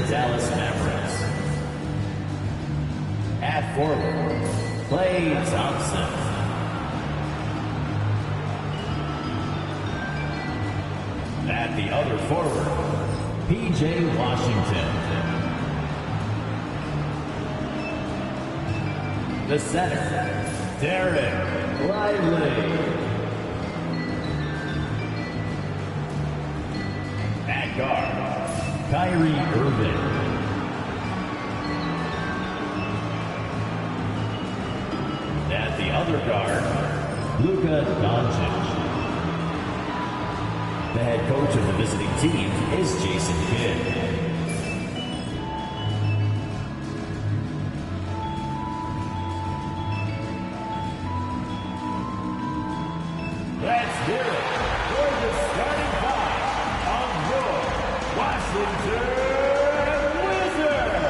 Dallas Mavericks. At forward, Klay Thompson. At the other forward, P.J. Washington. The center, Derek Lively. At guard, Kyrie Irving. At the other guard, Luka Doncic. The head coach of the visiting team is Jason Kidd. Let's hear it for the starting five on your Washington Wizards.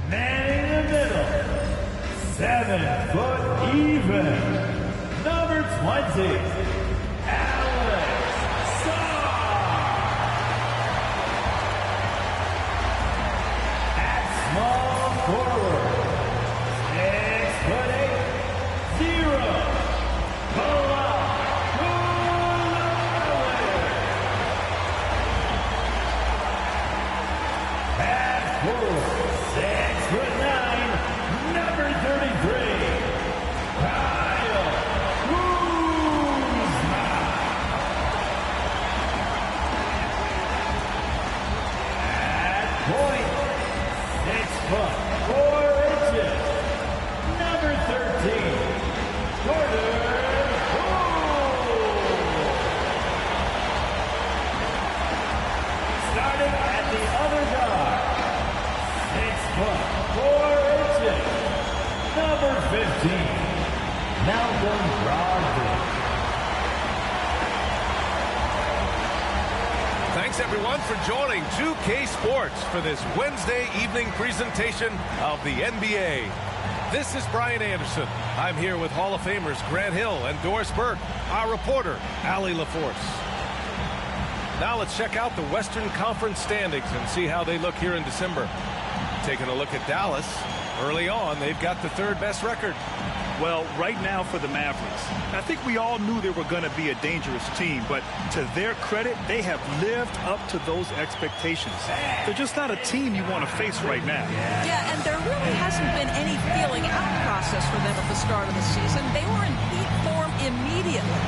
Man in the middle, 7 foot even. Number 20, Alex Starr. At small forward, 6'8", 0, at forward, 6'9", number 33. Number 15, Malcolm Brogdon. Thanks, everyone, for joining 2K Sports for this Wednesday evening presentation of the NBA. This is Brian Anderson. I'm here with Hall of Famers Grant Hill and Doris Burke, our reporter, Allie LaForce. Now let's check out the Western Conference standings and see how they look here in December. Taking a look at Dallas. Early on, they've got the third best record. Well, right now for the Mavericks, I think we all knew they were going to be a dangerous team, but to their credit, they have lived up to those expectations. They're just not a team you want to face right now. Yeah, and there really hasn't been any feeling out process for them at the start of the season. They were in peak form immediately.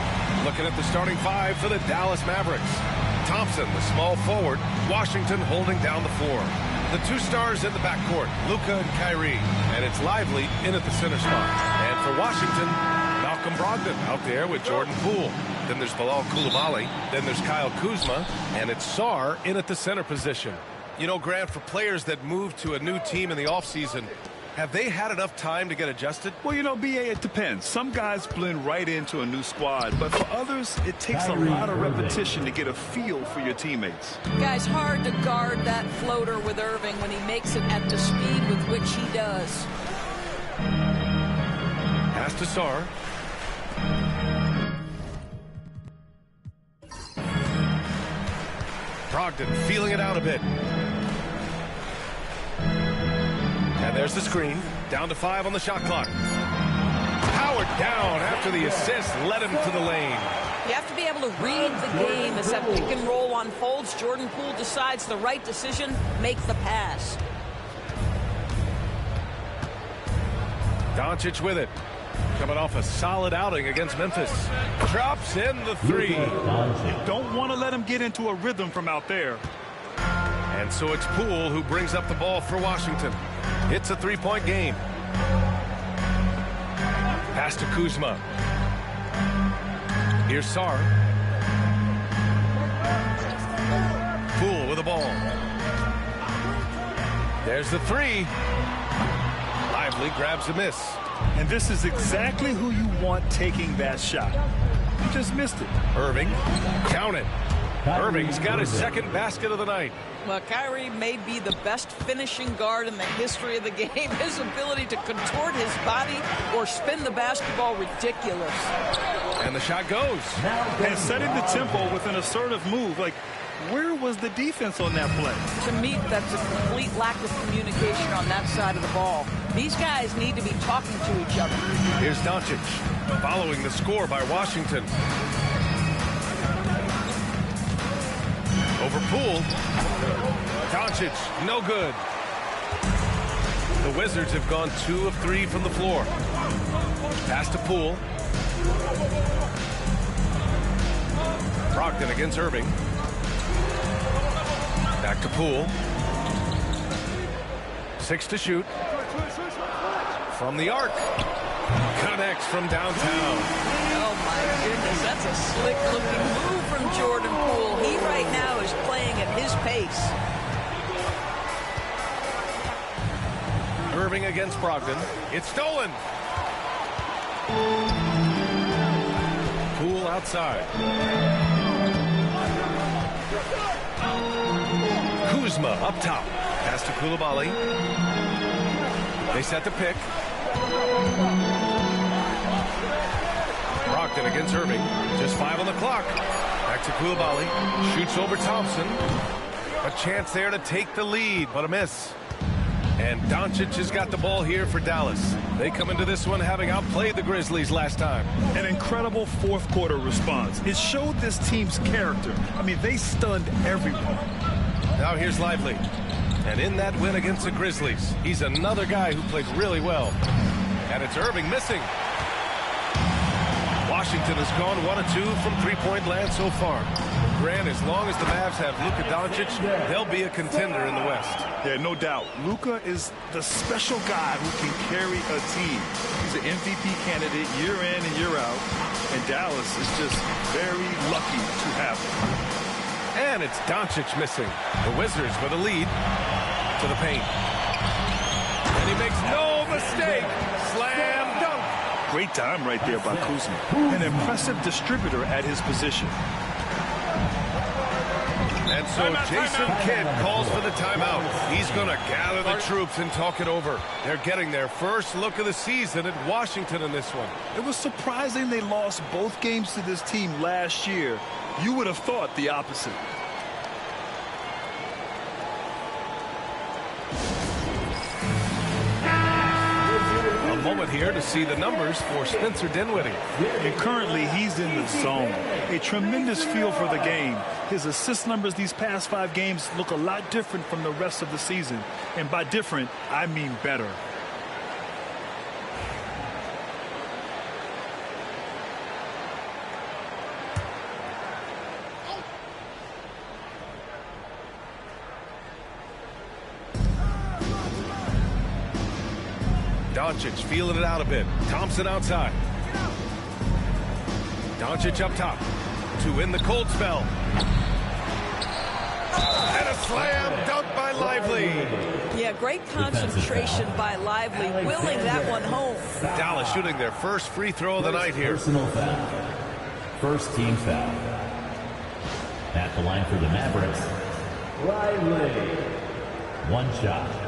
Looking at the starting five for the Dallas Mavericks. Thompson, the small forward. Washington holding down the floor. The two stars in the backcourt, Luka and Kyrie, and it's Lively in at the center spot. And for Washington, Malcolm Brogdon out there with Jordan Poole. Then there's Bilal Coulibaly. Then there's Kyle Kuzma, and it's Sarr in at the center position. You know, Grant, for players that move to a new team in the offseason, have they had enough time to get adjusted? Well, you know, B.A., it depends. Some guys blend right into a new squad, but for others, it takes a lot of repetition to get a feel for your teammates. Guys, hard to guard that floater with Irving when he makes it at the speed with which he does. Pass to Sarr. Brogdon feeling it out a bit. And there's the screen. Down to 5 on the shot clock. Powered down after the assist led him to the lane. You have to be able to read the game as that pick and roll unfolds. Jordan Poole decides the right decision, make the pass. Doncic with it. Coming off a solid outing against Memphis. Drops in the three. Don't want to let him get into a rhythm from out there. And so it's Poole who brings up the ball for Washington. It's a three-point game. Pass to Kuzma. Here's Sarr. Poole with the ball. There's the three. Lively grabs a miss. And this is exactly who you want taking that shot. You just missed it. Irving, count it. Irving's got his second basket of the night. Well, Kyrie may be the best finishing guard in the history of the game. His ability to contort his body or spin the basketball, ridiculous. And the shot goes. And setting the tempo with an assertive move. Like, where was the defense on that play? To me, that's a complete lack of communication on that side of the ball. These guys need to be talking to each other. Here's Doncic, following the score by Washington. Over Poole. Doncic, no good. The Wizards have gone 2 of 3 from the floor. Pass to Poole. Brogdon against Irving. Back to Poole. 6 to shoot. From the arc. Connects from downtown. Oh, my goodness. That's a slick-looking move from Jordan Poole. He right now is playing at his pace. Irving against Brogdon. It's stolen. Poole outside. Kuzma up top. Pass to Coulibaly. They set the pick. Brogdon against Irving. Just 5 on the clock. Back to Coulibaly. Shoots over Thompson. A chance there to take the lead, but a miss. And Doncic has got the ball here for Dallas. They come into this one having outplayed the Grizzlies last time. An incredible fourth quarter response. It showed this team's character. I mean, they stunned everyone. Now here's Lively. And in that win against the Grizzlies, he's another guy who played really well. And it's Irving missing. Washington has gone 1 of 2 from three-point land so far. Grant, as long as the Mavs have Luka Doncic, they'll be a contender in the West. Yeah, no doubt. Luka is the special guy who can carry a team. He's an MVP candidate year in and year out. And Dallas is just very lucky to have him. And it's Doncic missing. The Wizards with a lead to the paint. And he makes no mistake. Slam dunk. Great time right there by Kuzma. An impressive distributor at his position. And so Jason Kidd calls for the timeout. He's going to gather the troops and talk it over. They're getting their first look of the season at Washington in this one. It was surprising they lost both games to this team last year. You would have thought the opposite. A moment here to see the numbers for Spencer Dinwiddie. And currently he's in the zone. A tremendous feel for the game. His assist numbers these past 5 games look a lot different from the rest of the season. And by different, I mean better. Doncic feeling it out a bit. Thompson outside. Doncic up top to win the cold spell. And a slam dunk by Lively. Yeah, great concentration by Lively, willing that one home. Dallas shooting their first free throw of the night here. Personal foul. First team foul. At the line for the Mavericks, Lively. One shot.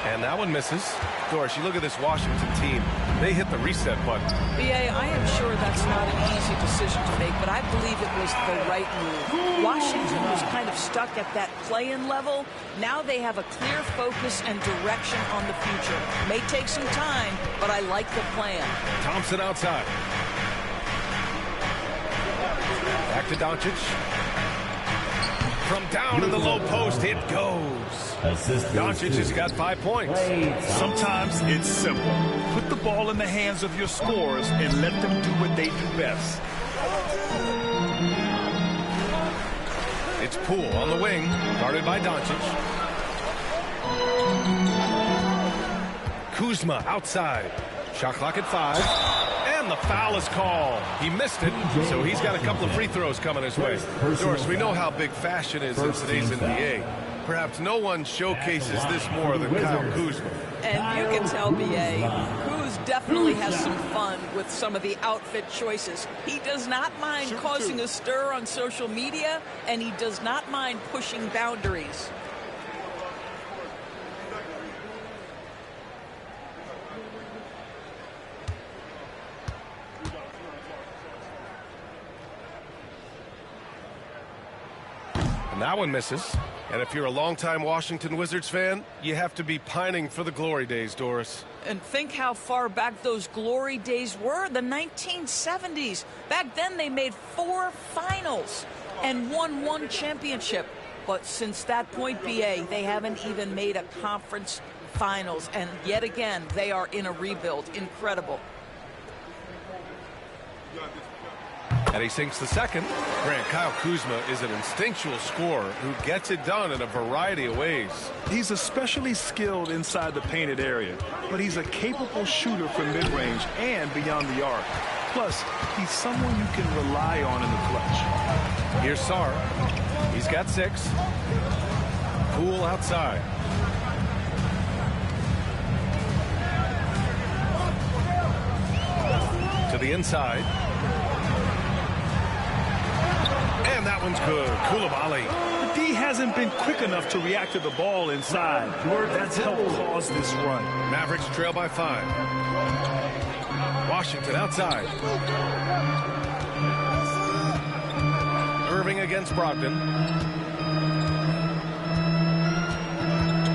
And that one misses. Doris, you look at this Washington team. They hit the reset button. BA, I am sure that's not an easy decision to make, but I believe it was the right move. Washington was kind of stuck at that play-in level. Now they have a clear focus and direction on the future. May take some time, but I like the plan. Thompson outside. Back to Doncic. From down in the low post, it goes. Doncic has got 5 points. Sometimes it's simple. Put the ball in the hands of your scorers and let them do what they do best. It's Poole on the wing, guarded by Doncic. Kuzma outside. Shot clock at 5. And the foul is called. He missed it, so he's got a couple of free throws coming his way. Doris, we know how big fashion is in today's NBA. Perhaps no one showcases this more than Kyle Kuzma. And you can tell, B.A., Kuz definitely has some fun with some of the outfit choices. He does not mind causing a stir on social media, and he does not mind pushing boundaries. And that one misses. And if you're a longtime Washington Wizards fan, you have to be pining for the glory days, Doris. And think how far back those glory days were, the 1970s. Back then they made 4 finals and won 1 championship. But since that point, B.A., they haven't even made a conference finals. And yet again, they are in a rebuild. Incredible. And he sinks the second. Grant, Kyle Kuzma is an instinctual scorer who gets it done in a variety of ways. He's especially skilled inside the painted area, but he's a capable shooter from mid-range and beyond the arc. Plus, he's someone you can rely on in the clutch. Here's Sarr. He's got 6. Poole outside. To the inside. And that one's good. Coulibaly. The D hasn't been quick enough to react to the ball inside. That's helped cause this run. Mavericks trail by 5. Washington outside. Irving against Brogdon.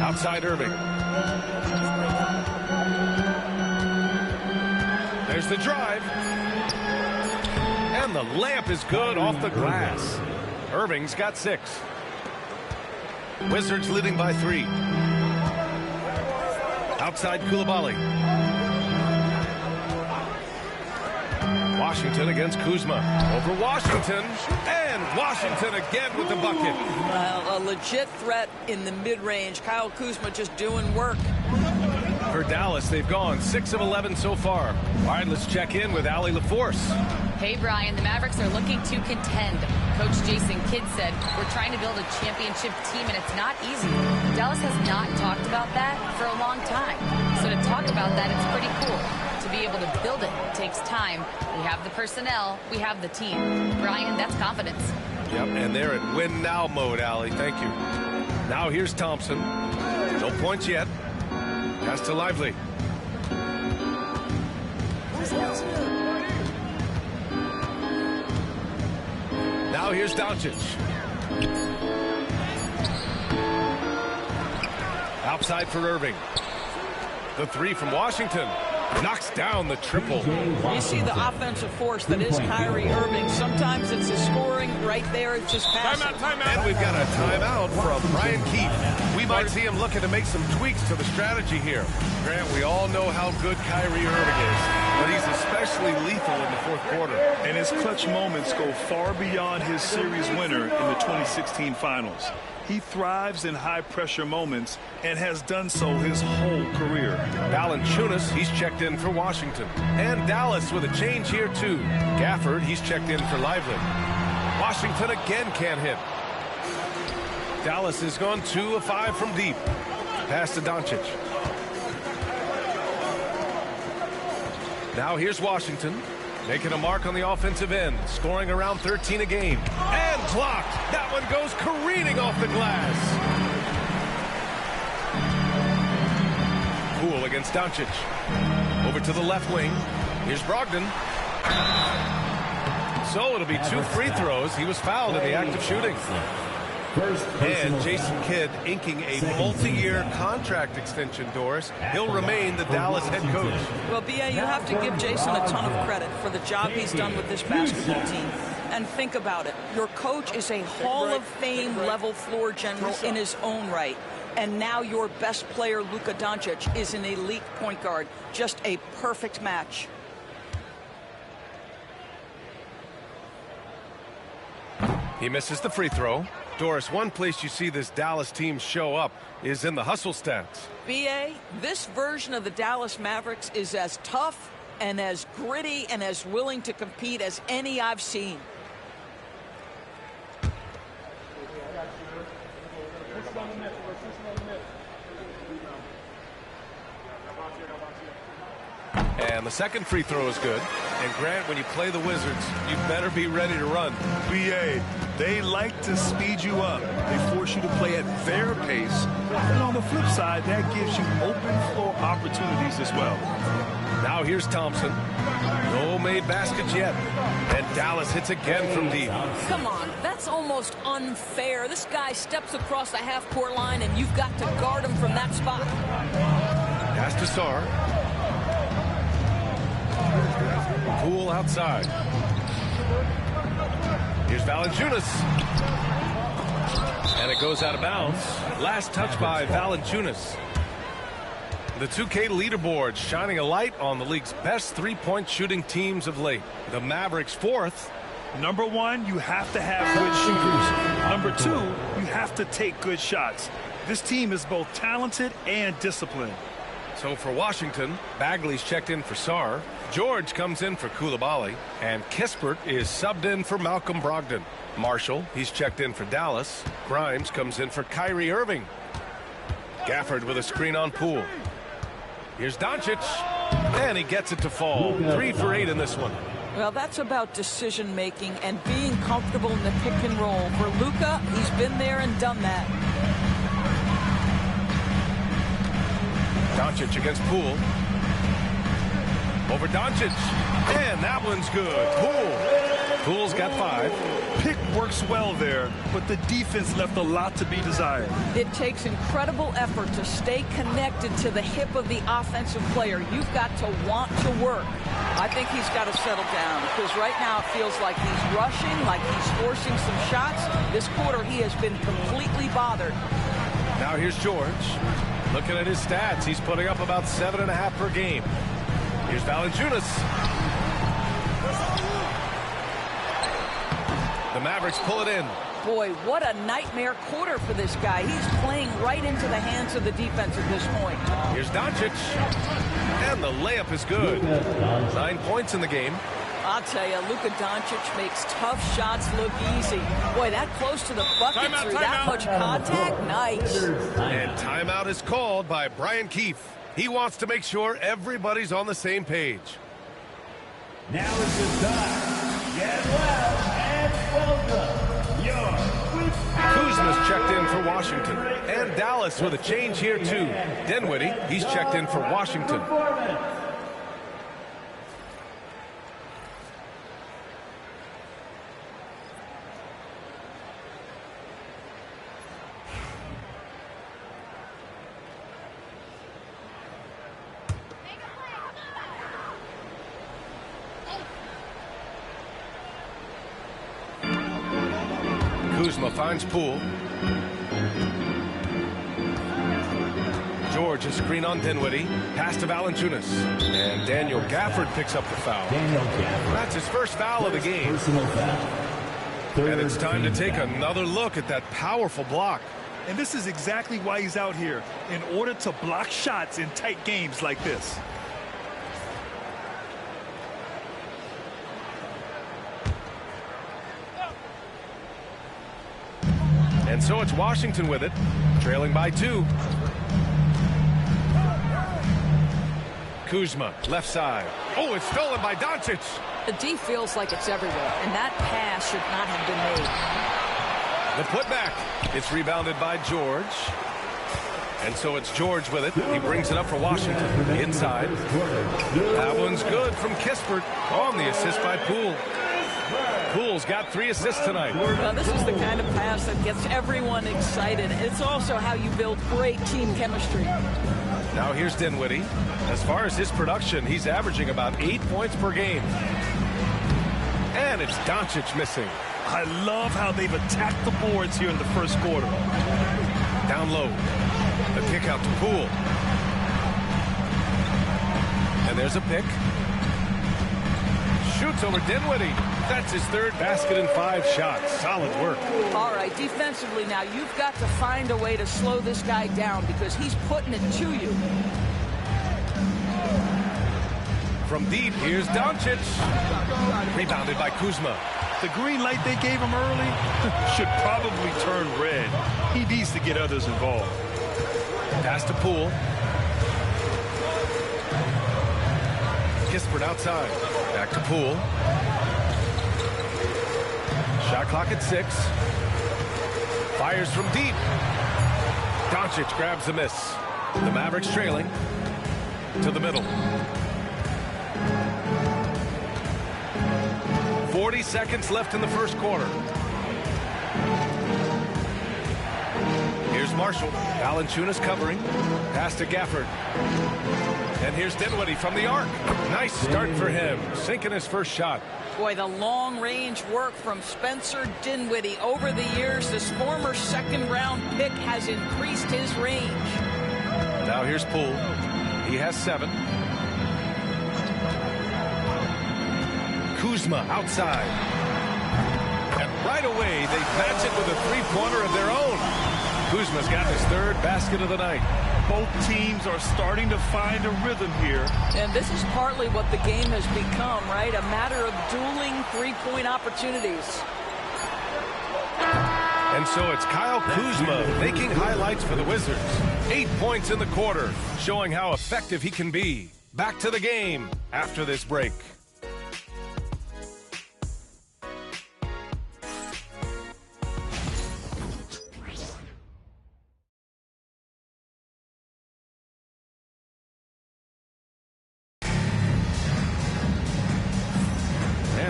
Outside Irving. There's the drive. And the layup is good off the glass. Irving's got 6. Wizards leading by 3. Outside Coulibaly. Washington against Kuzma. Over Washington. And Washington again with the bucket. A legit threat in the mid-range. Kyle Kuzma just doing work. For Dallas, they've gone 6 of 11 so far. All right, let's check in with Allie LaForce. Hey, Brian, the Mavericks are looking to contend. Coach Jason Kidd said, we're trying to build a championship team, and it's not easy. Dallas has not talked about that for a long time. So to talk about that, it's pretty cool. To be able to build it takes time. We have the personnel. We have the team. Brian, that's confidence. Yep, and they're in win-now mode, Allie. Thank you. Now here's Thompson. No points yet. Pass to Lively. Now here's Doncic. Outside for Irving. The 3 from Washington. Knocks down the triple. You see the offensive force that is Kyrie Irving. Sometimes it's his scoring. Right there, it's just passing. Timeout. And we've got a timeout from Brian Keefe. We might see him looking to make some tweaks to the strategy here. Grant, we all know how good Kyrie Irving is, but he's especially lethal in the 4th quarter. And his clutch moments go far beyond his series winner in the 2016 finals. He thrives in high-pressure moments and has done so his whole career. Valanciunas, he's checked in for Washington. And Dallas with a change here, too. Gafford, he's checked in for Lively. Washington again can't hit. Dallas has gone 2 of 5 from deep. Pass to Doncic. Now here's Washington. Making a mark on the offensive end, scoring around 13 a game. And blocked. That one goes careening off the glass. Poole against Doncic. Over to the left wing. Here's Brogdon. So it'll be 2 free throws. He was fouled in the act of shooting. And Jason Kidd inking a multi-year contract extension, Doris. He'll remain the Dallas head coach. Well, B.A., you have to give Jason a ton of credit for the job he's done with this basketball team. And think about it. Your coach is a Hall of Fame level floor general in his own right. And now your best player, Luka Doncic, is an elite point guard. Just a perfect match. He misses the free throw. Doris, one place you see this Dallas team show up is in the hustle stats. B.A., this version of the Dallas Mavericks is as tough and as gritty and as willing to compete as any I've seen. And the second free throw is good. And Grant, when you play the Wizards, you better be ready to run. BA, they like to speed you up. They force you to play at their pace. And on the flip side, that gives you open floor opportunities as well. Now here's Thompson. No made baskets yet. And Dallas hits again from deep. Come on, that's almost unfair. This guy steps across the half-court line, and you've got to guard him from that spot. Pass to Sarr. Poole outside. Here's Valanciunas. And it goes out of bounds. Last touch by Valanciunas. The 2K leaderboard shining a light on the league's best three-point shooting teams of late. The Mavericks fourth. Number one, you have to have good shooters. Number two, you have to take good shots. This team is both talented and disciplined. So for Washington, Bagley's checked in for Sarr. George comes in for Coulibaly. And Kispert is subbed in for Malcolm Brogdon. Marshall, he's checked in for Dallas. Grimes comes in for Kyrie Irving. Gafford with a screen on Poole. Here's Doncic. And he gets it to fall. 3 for 8 in this one. Well, that's about decision-making and being comfortable in the pick and roll. For Luka, he's been there and done that. Doncic against Poole. Over Doncic. And that one's good. Poole's got 5. Pick works well there, but the defense left a lot to be desired. It takes incredible effort to stay connected to the hip of the offensive player. You've got to want to work. I think he's got to settle down, because right now it feels like he's rushing, like he's forcing some shots. This quarter he has been completely bothered. Now here's George. Looking at his stats, he's putting up about 7.5 per game. Here's Valanciunas. The Mavericks pull it in. Boy, what a nightmare quarter for this guy. He's playing right into the hands of the defense at this point. Here's Doncic. And the layup is good. 9 points in the game. I'll tell you, Luka Doncic makes tough shots look easy. Boy, that close to the bucket through that much contact, nice. And timeout is called by Brian Keefe. He wants to make sure everybody's on the same page. Now is the time. Get well and welcome. You're Kuzma's checked in for Washington. And Dallas with a change here, too. Dinwiddie, he's checked in for Washington. Kuzma finds Poole. George, a screen on Dinwiddie. Pass to Valanciunas. And Daniel Gafford picks up the foul. That's his first foul of the game. And it's time to take another look at that powerful block. And this is exactly why he's out here, in order to block shots in tight games like this. And so it's Washington with it, trailing by 2. Kuzma, left side. Oh, it's stolen by Doncic. The D feels like it's everywhere, and that pass should not have been made. The putback. It's rebounded by George. And so it's George with it. He brings it up for Washington. Inside. That one's good from Kispert on the assist by Poole. Poole's got 3 assists tonight. Well, this is the kind of pass that gets everyone excited. It's also how you build great team chemistry. Now here's Dinwiddie. As far as his production, he's averaging about 8 points per game. And it's Doncic missing. I love how they've attacked the boards here in the first quarter. Down low. The kick out to Poole. And there's a pick. shoots over Dinwiddie. That's his third basket in 5 shots. Solid work. All right, defensively now, you've got to find a way to slow this guy down because he's putting it to you. From deep, here's Doncic. Rebounded by Kuzma. The green light they gave him early should probably turn red. He needs to get others involved. Pass to Poole. Kispert outside. Back to Poole. Shot clock at 6. Fires from deep. Doncic grabs the miss. The Mavericks trailing to the middle. 40 seconds left in the first quarter. Here's Marshall. Valanciunas covering. Pass to Gafford. And here's Dinwiddie from the arc. Nice start for him. Sinking his first shot. Boy, the long-range work from Spencer Dinwiddie. Over the years, this former second-round pick has increased his range. Now here's Poole. He has 7. Kuzma outside. And right away, they match it with a three-pointer of their own. Kuzma's got his third basket of the night. Both teams are starting to find a rhythm here. And this is partly what the game has become, right? A matter of dueling three-point opportunities. And so it's Kyle Kuzma making highlights for the Wizards. 8 points in the quarter, showing how effective he can be. Back to the game after this break.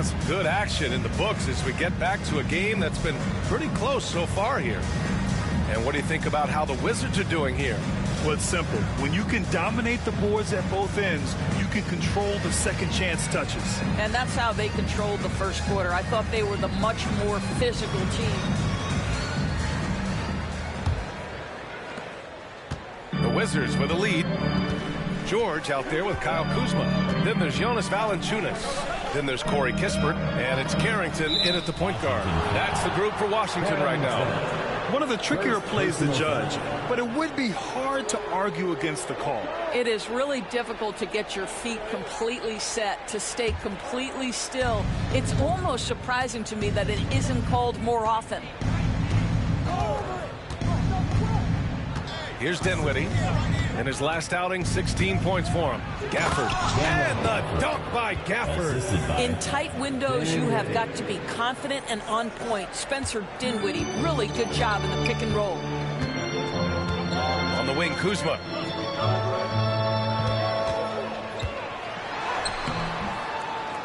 Some good action in the books as we get back to a game that's been pretty close so far here. And what do you think about how the Wizards are doing here? Well, it's simple. When you can dominate the boards at both ends, you can control the second chance touches. And that's how they controlled the first quarter. I thought they were the much more physical team. The Wizards with a lead. George out there with Kyle Kuzma. Then there's Jonas Valanciunas. Then there's Corey Kispert. And it's Carrington in at the point guard. That's the group for Washington right now. One of the trickier plays to judge, but it would be hard to argue against the call. It is really difficult to get your feet completely set, to stay completely still. It's almost surprising to me that it isn't called more often. Here's Dinwiddie. In his last outing, 16 points for him. Gafford. And the dunk by Gafford. In tight windows, you have got to be confident and on point. Spencer Dinwiddie, really good job in the pick and roll. On the wing, Kuzma.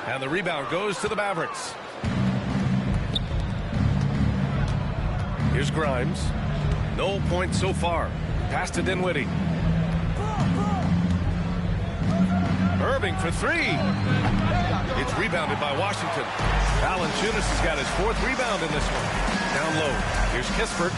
And the rebound goes to the Mavericks. Here's Grimes. No points so far. Pass to Dinwiddie. Irving for 3. It's rebounded by Washington. Valanciunas has got his 4th rebound in this one. Down low. Here's Kispert.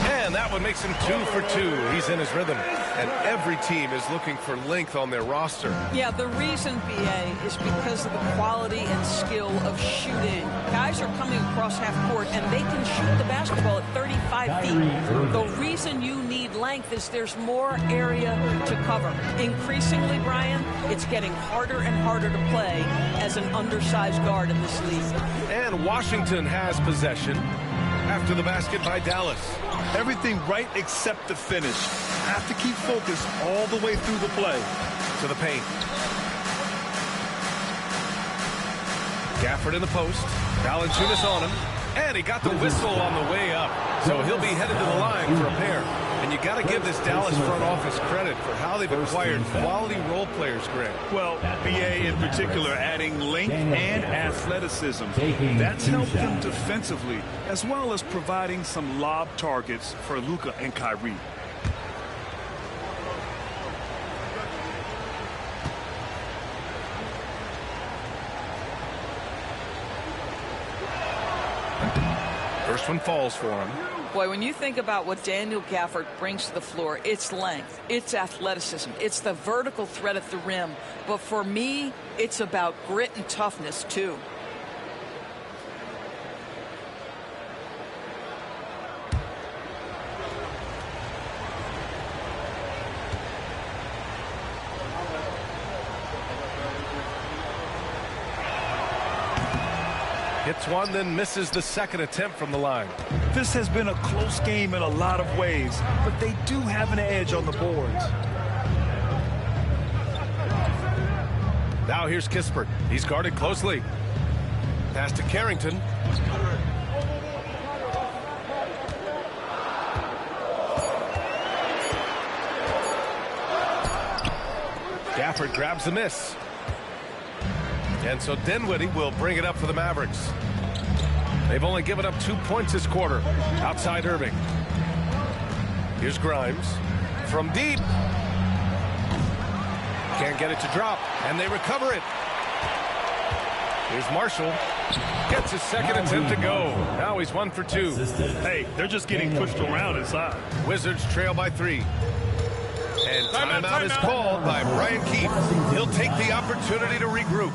And that one makes him 2 for 2. He's in his rhythm. And every team is looking for length on their roster. Yeah, the reason, BA, is because of the quality and skill of shooting. Guys are coming across half court, and they can shoot the basketball at 35 feet. The reason you need length is there's more area to cover. Increasingly, Brian, it's getting harder and harder to play as an undersized guard in this league. And Washington has possession after the basket by Dallas. Everything right except the finish. Have to keep focused all the way through the play. To the paint. Gafford in the post. Valanciunas on him. And he got the whistle on the way up. So he'll be headed to the line for a pair. And you got to give this Dallas front office credit for how they've acquired quality role players, Greg. Well, BA in particular adding length and athleticism. That's helped them defensively, as well as providing some lob targets for Luka and Kyrie. First one falls for him. Boy, when you think about what Daniel Gafford brings to the floor, it's length, it's athleticism, it's the vertical threat at the rim. But for me, it's about grit and toughness, too. Hits one, then misses the second attempt from the line. This has been a close game in a lot of ways, but they do have an edge on the boards. Now here's Kispert. He's guarded closely. Pass to Carrington. Gafford grabs the miss. And so Dinwiddie will bring it up for the Mavericks. They've only given up 2 points this quarter. Outside Irving. Here's Grimes. From deep. Can't get it to drop. And they recover it. Here's Marshall. Gets his second attempt to go. Now he's 1 for 2. Hey, they're just getting pushed around inside. Wizards trail by 3. And timeout is called by Brian Keefe. He'll take the opportunity to regroup.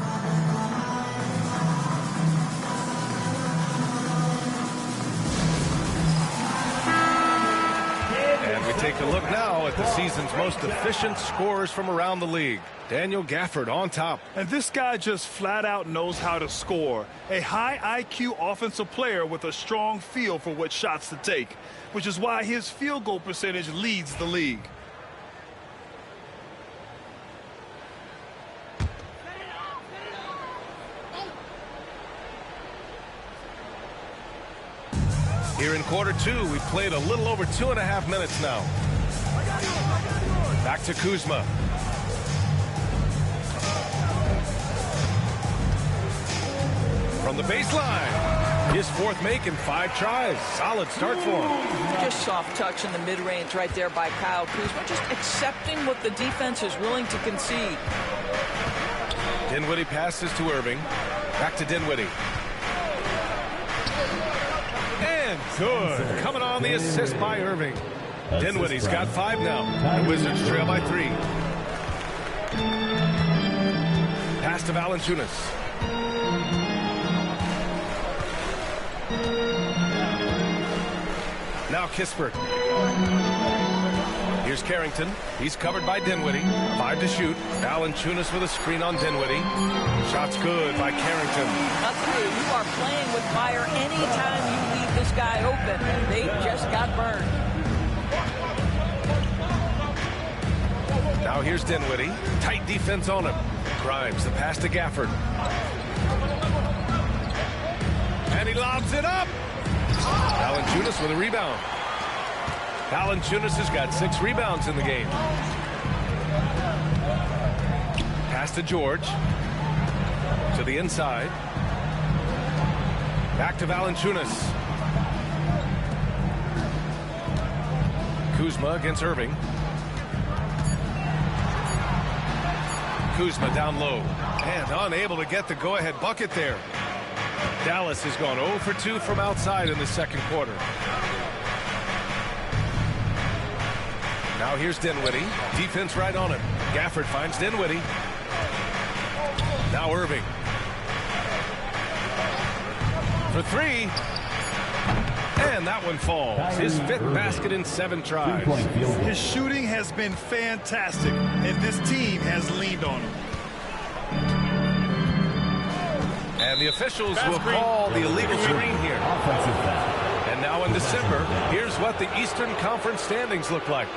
And we take a look now at the season's most efficient scorers from around the league. Daniel Gafford on top. And this guy just flat out knows how to score. A high IQ offensive player with a strong feel for what shots to take, which is why his field goal percentage leads the league. Here in quarter 2, we've played a little over 2.5 minutes now. Back to Kuzma. From the baseline. His fourth make in 5 tries. Solid start for him. Just soft touch in the mid-range right there by Kyle Kuzma. Just accepting what the defense is willing to concede. Dinwiddie passes to Irving. Back to Dinwiddie. And good. Coming on the assist by Irving. Dinwiddie's got 5 now. The Wizards trail by 3. Pass to Valanciunas. Now Kispert. Here's Carrington. He's covered by Dinwiddie. 5 to shoot. Valanciunas with a screen on Dinwiddie. Shot's good by Carrington. I'll tell you, you are playing with fire anytime you leave this guy open. They just got burned. Now here's Dinwiddie. Tight defense on him. Grimes, the pass to Gafford. And he lobs it up. Valanciunas with a rebound. Valanciunas has got 6 rebounds in the game. Pass to George. To the inside. Back to Valanciunas. Kuzma against Irving. Kuzma down low. And unable to get the go-ahead bucket there. Dallas has gone 0 for 2 from outside in the second quarter. Now here's Dinwiddie. Defense right on him. Gafford finds Dinwiddie. Now Irving. For 3. And that one falls. His 5th basket in 7 tries. His shooting has been fantastic, and this team has leaned on him. And the officials will call the illegal screen here. And now in December, here's what the Eastern Conference standings look like.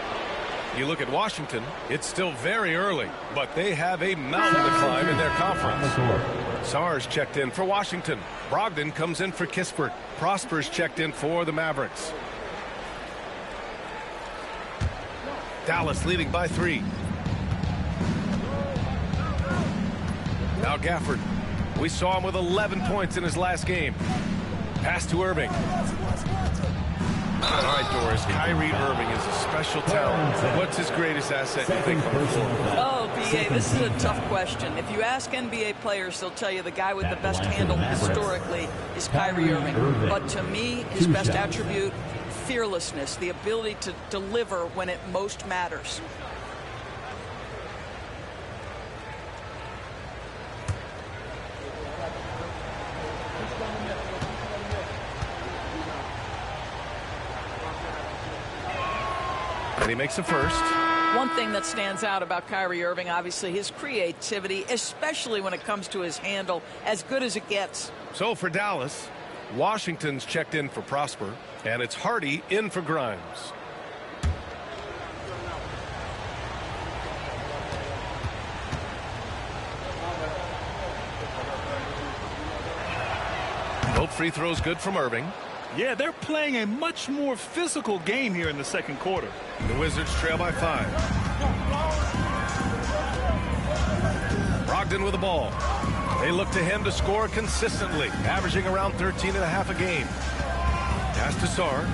You look at Washington, it's still very early, but they have a mountain to climb in their conference. Sars checked in for Washington. Brogdon comes in for Kispert. Prosper's checked in for the Mavericks. Dallas leading by 3. Now Gafford. We saw him with 11 points in his last game. Pass to Irving. All right, Doris, Kyrie Irving is a special talent. What's his greatest asset, you think, on the floor? Oh, B.A., this is a tough question. If you ask NBA players, they'll tell you the guy with the best handle historically is Kyrie Irving. But to me, his best attribute, fearlessness, the ability to deliver when it most matters. And he makes a first. One thing that stands out about Kyrie Irving, obviously, his creativity, especially when it comes to his handle, as good as it gets. So for Dallas, Washington's checked in for Prosper, and it's Hardy in for Grimes. Both free throws good from Irving. Yeah, they're playing a much more physical game here in the second quarter. The Wizards trail by 5. Brogdon with the ball. They look to him to score consistently, averaging around 13.5 a game. Pass to Sarr.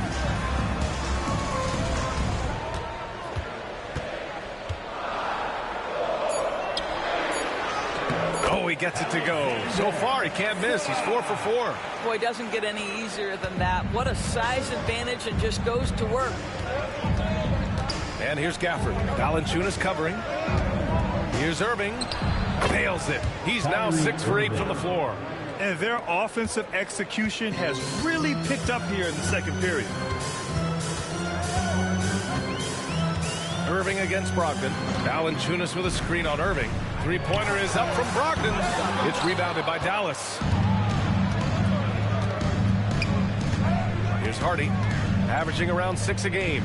Oh, he gets it to go. So far, he can't miss. He's 4 for 4. Boy, it doesn't get any easier than that. What a size advantage, and just goes to work. And here's Gafford. Valanciunas covering. Here's Irving. Nails it. He's now 6 for 8 from the floor. And their offensive execution has really picked up here in the second period. Irving against Brogdon. Valanciunas with a screen on Irving. Three-pointer is up from Brogdon. It's rebounded by Dallas. Here's Hardy, averaging around 6 a game.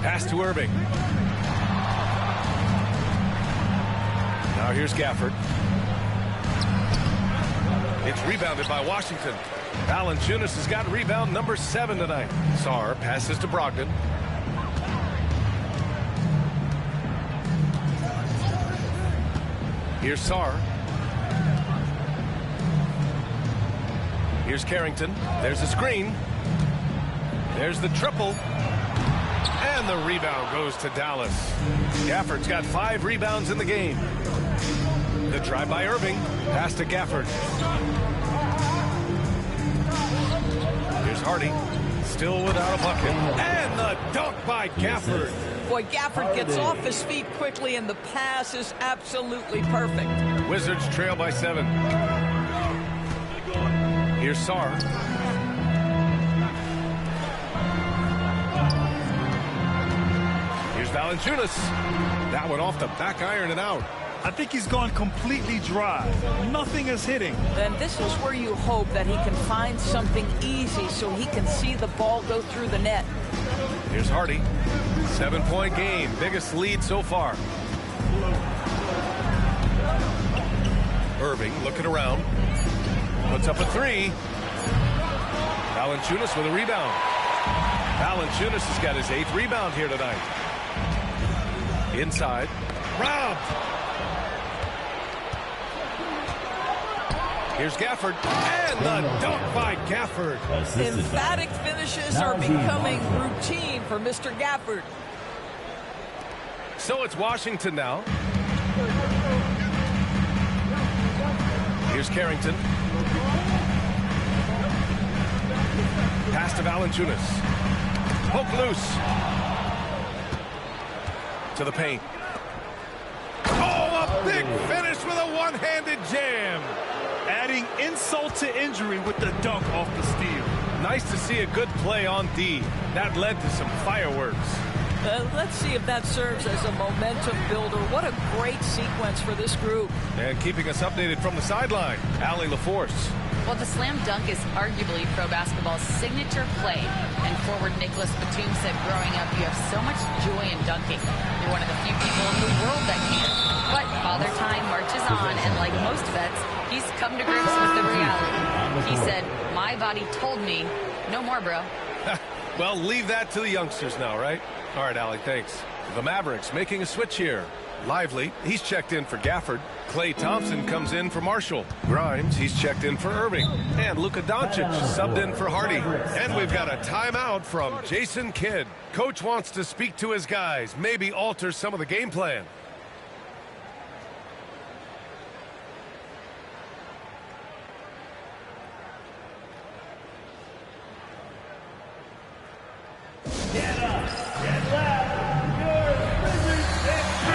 Pass to Irving. Now here's Gafford. It's rebounded by Washington. Valanciunas has got rebound number 7 tonight. Sarr passes to Brogdon. Here's Sarr. Here's Carrington. There's a screen. There's the triple. And the rebound goes to Dallas. Gafford's got 5 rebounds in the game. The drive by Irving. Pass to Gafford. Here's Hardy. Still without a bucket. And the dunk by Gafford. Boy, Gafford gets off his feet quickly, and the pass is absolutely perfect. Wizards trail by 7. Here's Sarr. Here's Valanciunas. That one off the back iron and out. I think he's gone completely dry. Nothing is hitting. And this is where you hope that he can find something easy so he can see the ball go through the net. Here's Hardy. 7-point game. Biggest lead so far. Irving looking around. Puts up a 3. Valanciunas with a rebound. Valanciunas has got his 8th rebound here tonight. Inside. Robbed. Here's Gafford. And the dunk by Gafford. Emphatic finishes are becoming routine for Mr. Gafford. So it's Washington now. Here's Carrington. Pass to Valanciunas. Poke loose. To the paint. Oh, a big finish with a one-handed jam. Adding insult to injury with the dunk off the steal. Nice to see a good play on D. That led to some fireworks. Let's see if that serves as a momentum builder. What a great sequence for this group. And keeping us updated from the sideline, Allie LaForce. Well, the slam dunk is arguably pro basketball's signature play. And forward Nicholas Batum said growing up, you have so much joy in dunking. You're one of the few people in the world that can. But Father Time marches on, and like most vets, he's come to grips with the reality. He said, my body told me, no more, bro. Well, leave that to the youngsters now, right? All right, Allie, thanks. The Mavericks making a switch here. Lively, he's checked in for Gafford. Klay Thompson comes in for Marshall. Grimes, he's checked in for Irving. And Luka Doncic subbed in for Hardy. And we've got a timeout from Jason Kidd. Coach wants to speak to his guys, maybe alter some of the game plan.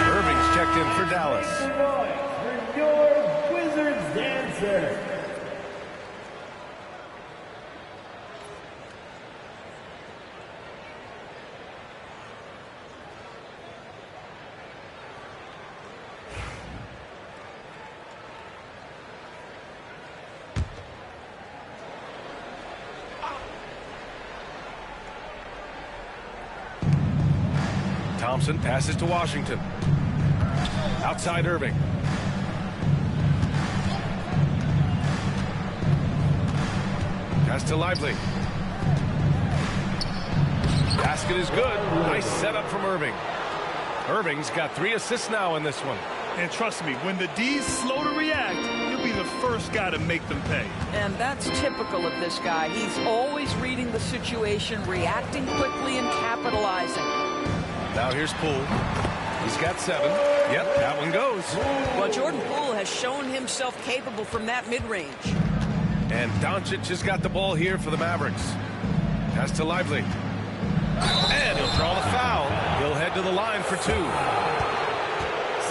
Irving's checked in for Dallas. For your Wizards dancer. Thompson passes to Washington. Outside Irving. Pass to Lively. Basket is good. Nice setup from Irving. Irving's got 3 assists now in this one. And trust me, when the D's slow to react, he'll be the first guy to make them pay. And that's typical of this guy. He's always reading the situation, reacting quickly, and capitalizing. Now here's Poole. He's got 7. Yep, that one goes. Well, Jordan Poole has shown himself capable from that mid-range. And Doncic has got the ball here for the Mavericks. Pass to Lively. And he'll draw the foul. He'll head to the line for 2.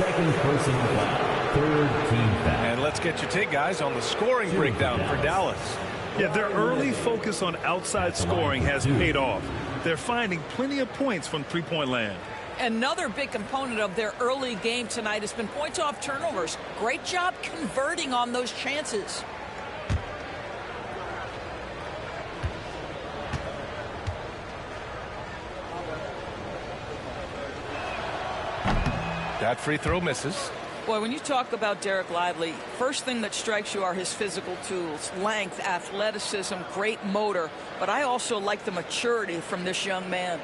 Second personal foul. Third team foul. And let's get your take, guys, on the scoring breakdown for Dallas. Yeah, their early focus on outside scoring has paid off. They're finding plenty of points from three-point land. Another big component of their early game tonight has been points off turnovers. Great job converting on those chances. That free throw misses. Boy, when you talk about Derek Lively, first thing that strikes you are his physical tools, length, athleticism, great motor. But I also like the maturity from this young man.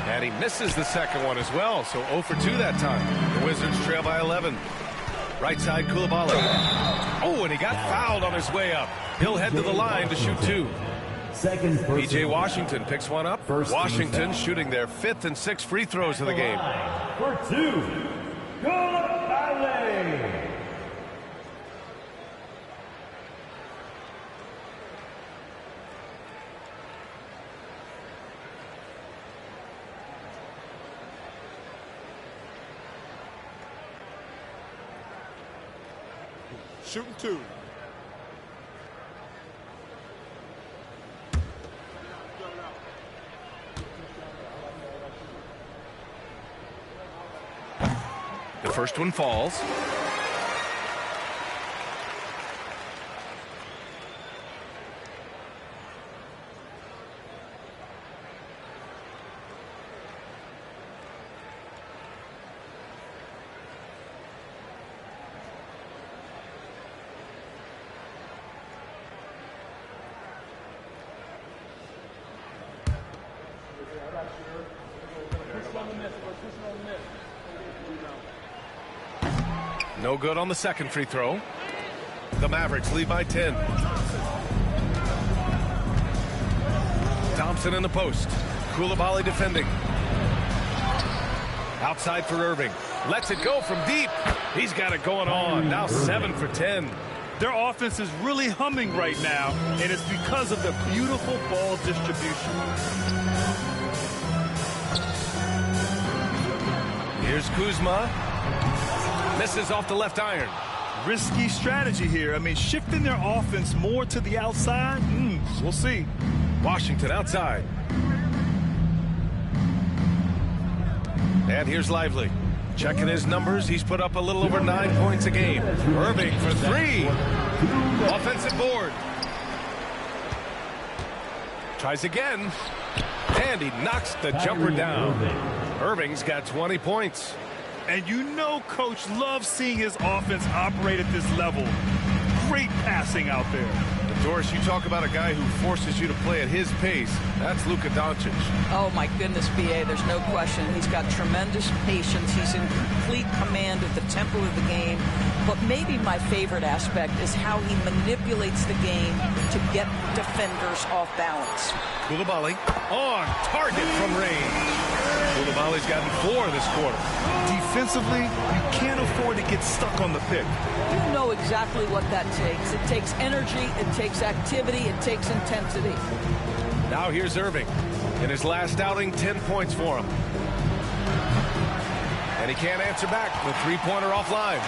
And he misses the second one as well, so 0 for 2 that time. The Wizards trail by 11. Right side, Koulibaly. Oh, and he got fouled on his way up. He'll head to the line to shoot 2. Second P.J. Washington picks one up. Washington shooting their 5th and 6th free throws of the game. For 2. Koulibaly. Shooting 2. The first one falls. No good on the second free throw. The Mavericks lead by 10. Thompson in the post. Koulibaly defending. Outside for Irving. Lets it go from deep. He's got it going on. Now 7 for 10. Their offense is really humming right now, and it's because of the beautiful ball distribution. Here's Kuzma. Misses off the left iron. Risky strategy here. I mean, shifting their offense more to the outside, we'll see. Washington outside. And here's Lively. Checking his numbers, he's put up a little over 9 points a game. Irving for 3. Offensive board. Tries again. And he knocks the jumper down. Irving's got 20 points. And you know Coach loves seeing his offense operate at this level. Great passing out there. Doris, you talk about a guy who forces you to play at his pace. That's Luka Doncic. Oh, my goodness, B.A., there's no question. He's got tremendous patience. He's in complete command of the tempo of the game. But maybe my favorite aspect is how he manipulates the game to get defenders off balance. Coulibaly on target from range. Coulibaly's gotten 4 this quarter. Defensively, you can't afford to get stuck on the pick. You know exactly what that takes. It takes energy, it takes activity, it takes intensity. Now here's Irving. In his last outing, 10 points for him. And he can't answer back. The three-pointer offline.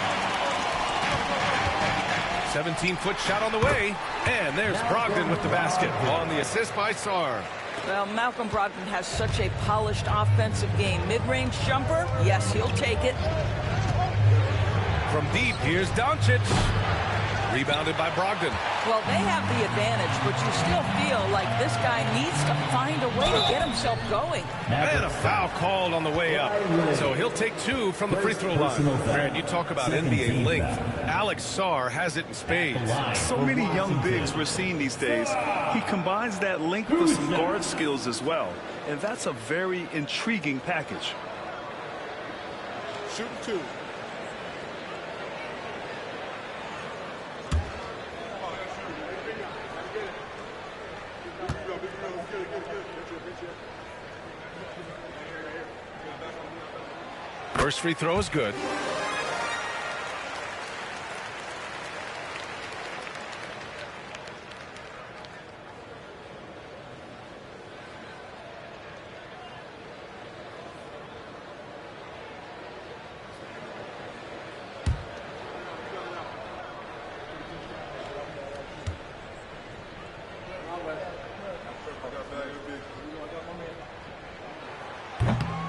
17-foot shot on the way. And there's Brogdon with the basket on the assist by Sarr. Well, Malcolm Brogdon has such a polished offensive game. Mid-range jumper, yes, he'll take it. From deep, here's Doncic. Rebounded by Brogdon. Well, they have the advantage, but you still feel like this guy needs to find a way to get himself going. And a foul called on the way up. So he'll take 2 from the free throw line. And you talk about NBA length. Alex Sarr has it in spades. So many young bigs we're seeing these days. He combines that length with some guard skills as well. And that's a very intriguing package. Shooting 2. First free throw is good.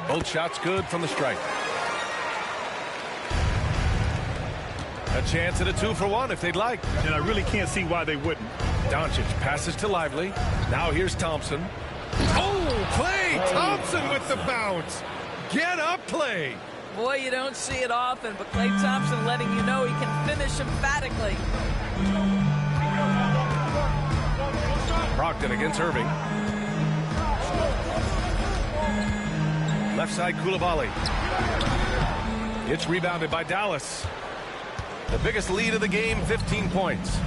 Both shots good from the strike. A chance at a 2-for-1 if they'd like. And I really can't see why they wouldn't. Doncic passes to Lively. Now here's Thompson. Oh, Klay Thompson with the bounce. Get up, Klay. Boy, you don't see it often, but Klay Thompson letting you know he can finish emphatically. Brogdon against Irving. Left side, Coulibaly. It's rebounded by Dallas. The biggest lead of the game, 15 points.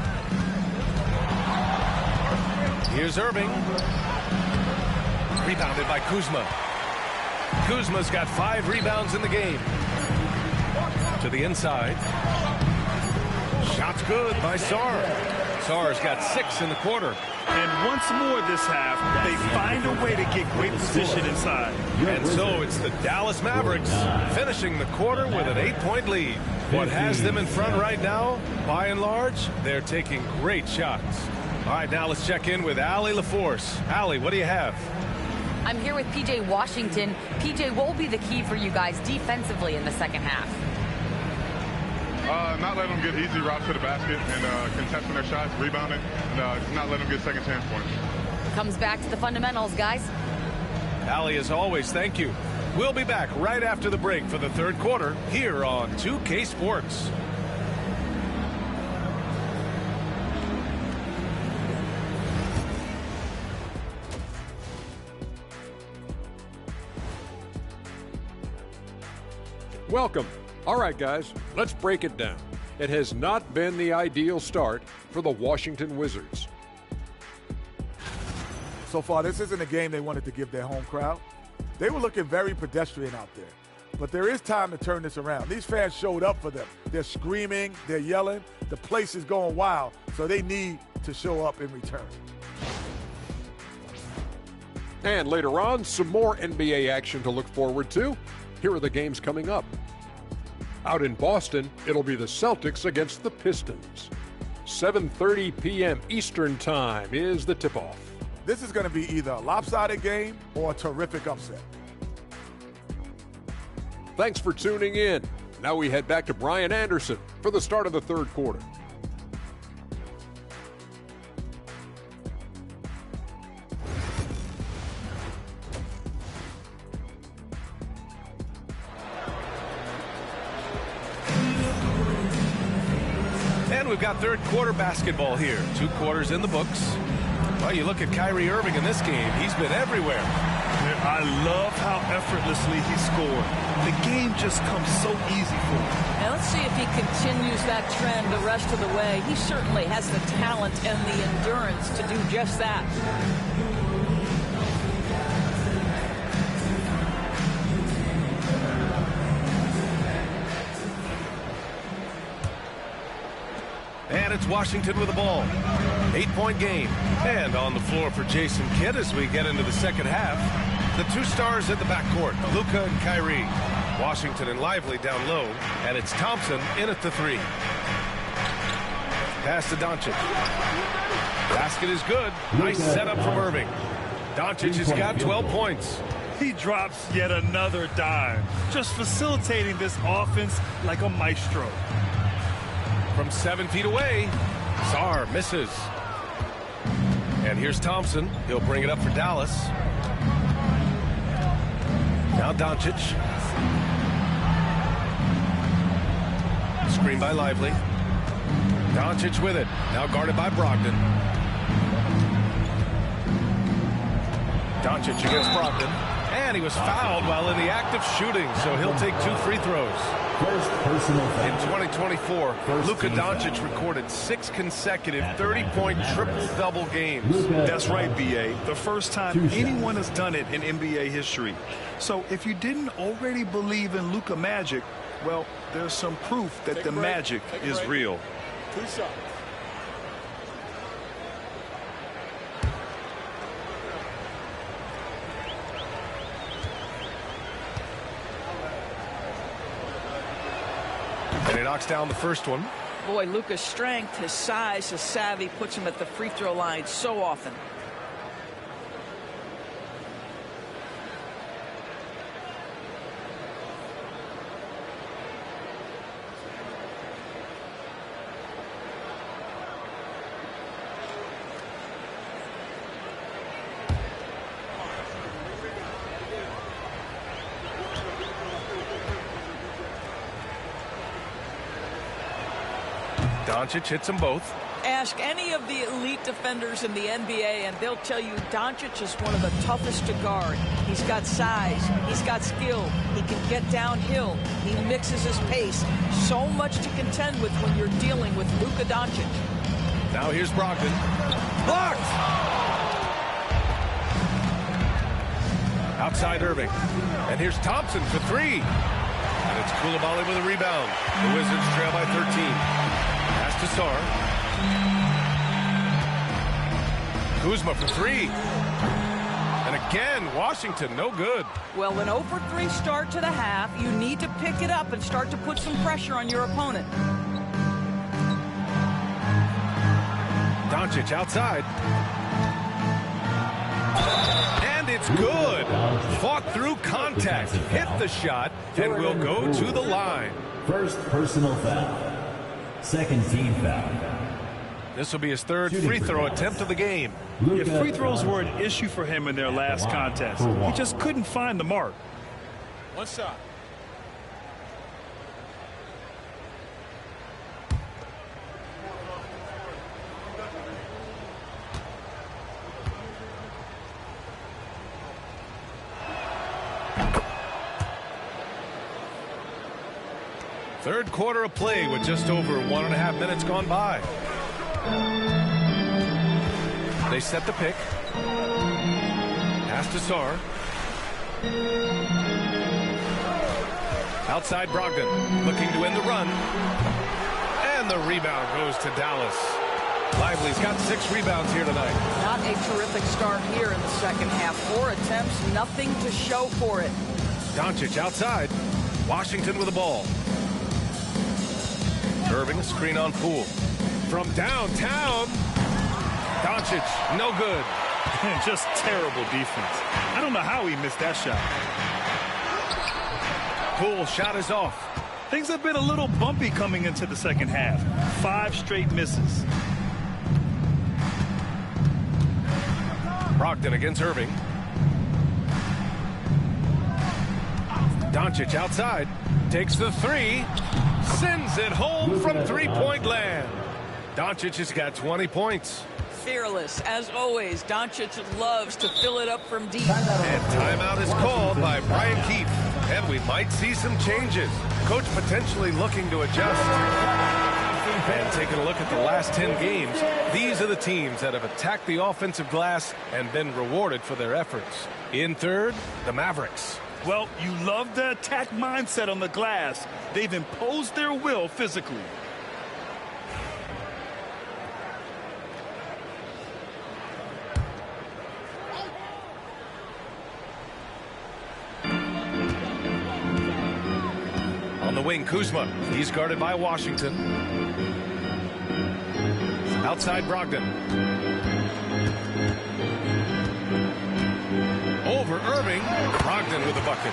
Here's Irving. Rebounded by Kuzma. Kuzma's got 5 rebounds in the game. To the inside. Shot's good by Sarr. Sarr's got 6 in the quarter. And once more this half, they find a way to get great position inside. And so it's the Dallas Mavericks finishing the quarter with an 8-point lead. What has them in front right now, by and large, they're taking great shots. All right, now let's check in with Allie LaForce. Allie, what do you have? I'm here with P.J. Washington. P.J., what will be the key for you guys defensively in the second half? Not letting them get easy routes to the basket and contesting their shots, rebounding, and just not letting them get second chance points. Comes back to the fundamentals, guys. Allie, as always, thank you. We'll be back right after the break for the third quarter here on 2K Sports. Welcome. All right, guys, let's break it down. It has not been the ideal start for the Washington Wizards. So far, this isn't a game they wanted to give their home crowd. They were looking very pedestrian out there. But there is time to turn this around. These fans showed up for them. They're screaming, they're yelling. The place is going wild, so they need to show up in return. And later on, some more NBA action to look forward to. Here are the games coming up. Out in Boston, it'll be the Celtics against the Pistons. 7:30 p.m. Eastern Time is the tip-off. This is going to be either a lopsided game or a terrific upset. Thanks for tuning in. Now we head back to Brian Anderson for the start of the third quarter. we've got third quarter basketball here. 2 quarters in the books. Well, you look at Kyrie Irving in this game. He's been everywhere. I love how effortlessly he scored. The game just comes so easy for him. And let's see if he continues that trend the rest of the way. He certainly has the talent and the endurance to do just that. And it's Washington with the ball. 8-point game. And on the floor for Jason Kidd as we get into the second half. The 2 stars in the backcourt, Luka and Kyrie. Washington and Lively down low. And it's Thompson in at the 3. Pass to Doncic. Basket is good. Nice setup from Irving. Doncic has got 12 points. He drops yet another dime. Just facilitating this offense like a maestro. From 7 feet away, Sarr misses. And here's Thompson. He'll bring it up for Dallas. Now Doncic. Screen by Lively. Doncic with it. Now guarded by Brogdon. Doncic against Brogdon. And he was fouled while in the act of shooting, so he'll take 2 free throws. First personal foul. In 2024, Luka Doncic recorded 6 consecutive 30-point triple-double games. That's right, B.A. The first time anyone has done it in NBA history. So if you didn't already believe in Luka magic, well, there's some proof that the magic is real. 2 shots. And he knocks down the first one. Boy, Luka's strength, his size, his savvy puts him at the free throw line so often. Doncic hits them both. Ask any of the elite defenders in the NBA and they'll tell you Doncic is one of the toughest to guard. He's got size, he's got skill, he can get downhill, he mixes his pace. So much to contend with when you're dealing with Luka Doncic. Now here's Brogdon. Blocked! Outside Irving. And here's Thompson for 3. And it's Coulibaly with a rebound. The Wizards trail by 13. Pass to Sarr. Kuzma for 3. And again, Washington, no good. Well, an 0-for-3 start to the half. You need to pick it up and start to put some pressure on your opponent. Doncic outside. And it's good. Fought through contact. Hit the shot and will go to the line. First personal foul. Second team foul. This will be his 3rd free throw attempt of the game. If free throws were an issue for him in their last contest, he just couldn't find the mark. 1 shot. Third quarter of play with just over 1.5 minutes gone by. They set the pick. Pass to Sarr. Outside Brogdon, looking to end the run. And the rebound goes to Dallas. Lively's got 6 rebounds here tonight. Not a terrific start here in the second half. 4 attempts, nothing to show for it. Doncic outside. Washington with the ball. Irving, screen on Poole. From downtown, Doncic, no good. Just terrible defense. I don't know how he missed that shot. Poole shot is off. Things have been a little bumpy coming into the second half. 5 straight misses. Brogdon against Irving. Doncic outside. Takes the 3. Sends it home from 3-point land. Doncic has got 20 points. Fearless, as always. Doncic loves to fill it up from deep. And timeout is called by Brian Keefe. And we might see some changes. Coach potentially looking to adjust. And taking a look at the last 10 games, these are the teams that have attacked the offensive glass and been rewarded for their efforts. In third, the Mavericks. Well, you love the attack mindset on the glass. They've imposed their will physically. On the wing, Kuzma. He's guarded by Washington. Outside Brogdon. Over Irving. Brogdon with the bucket.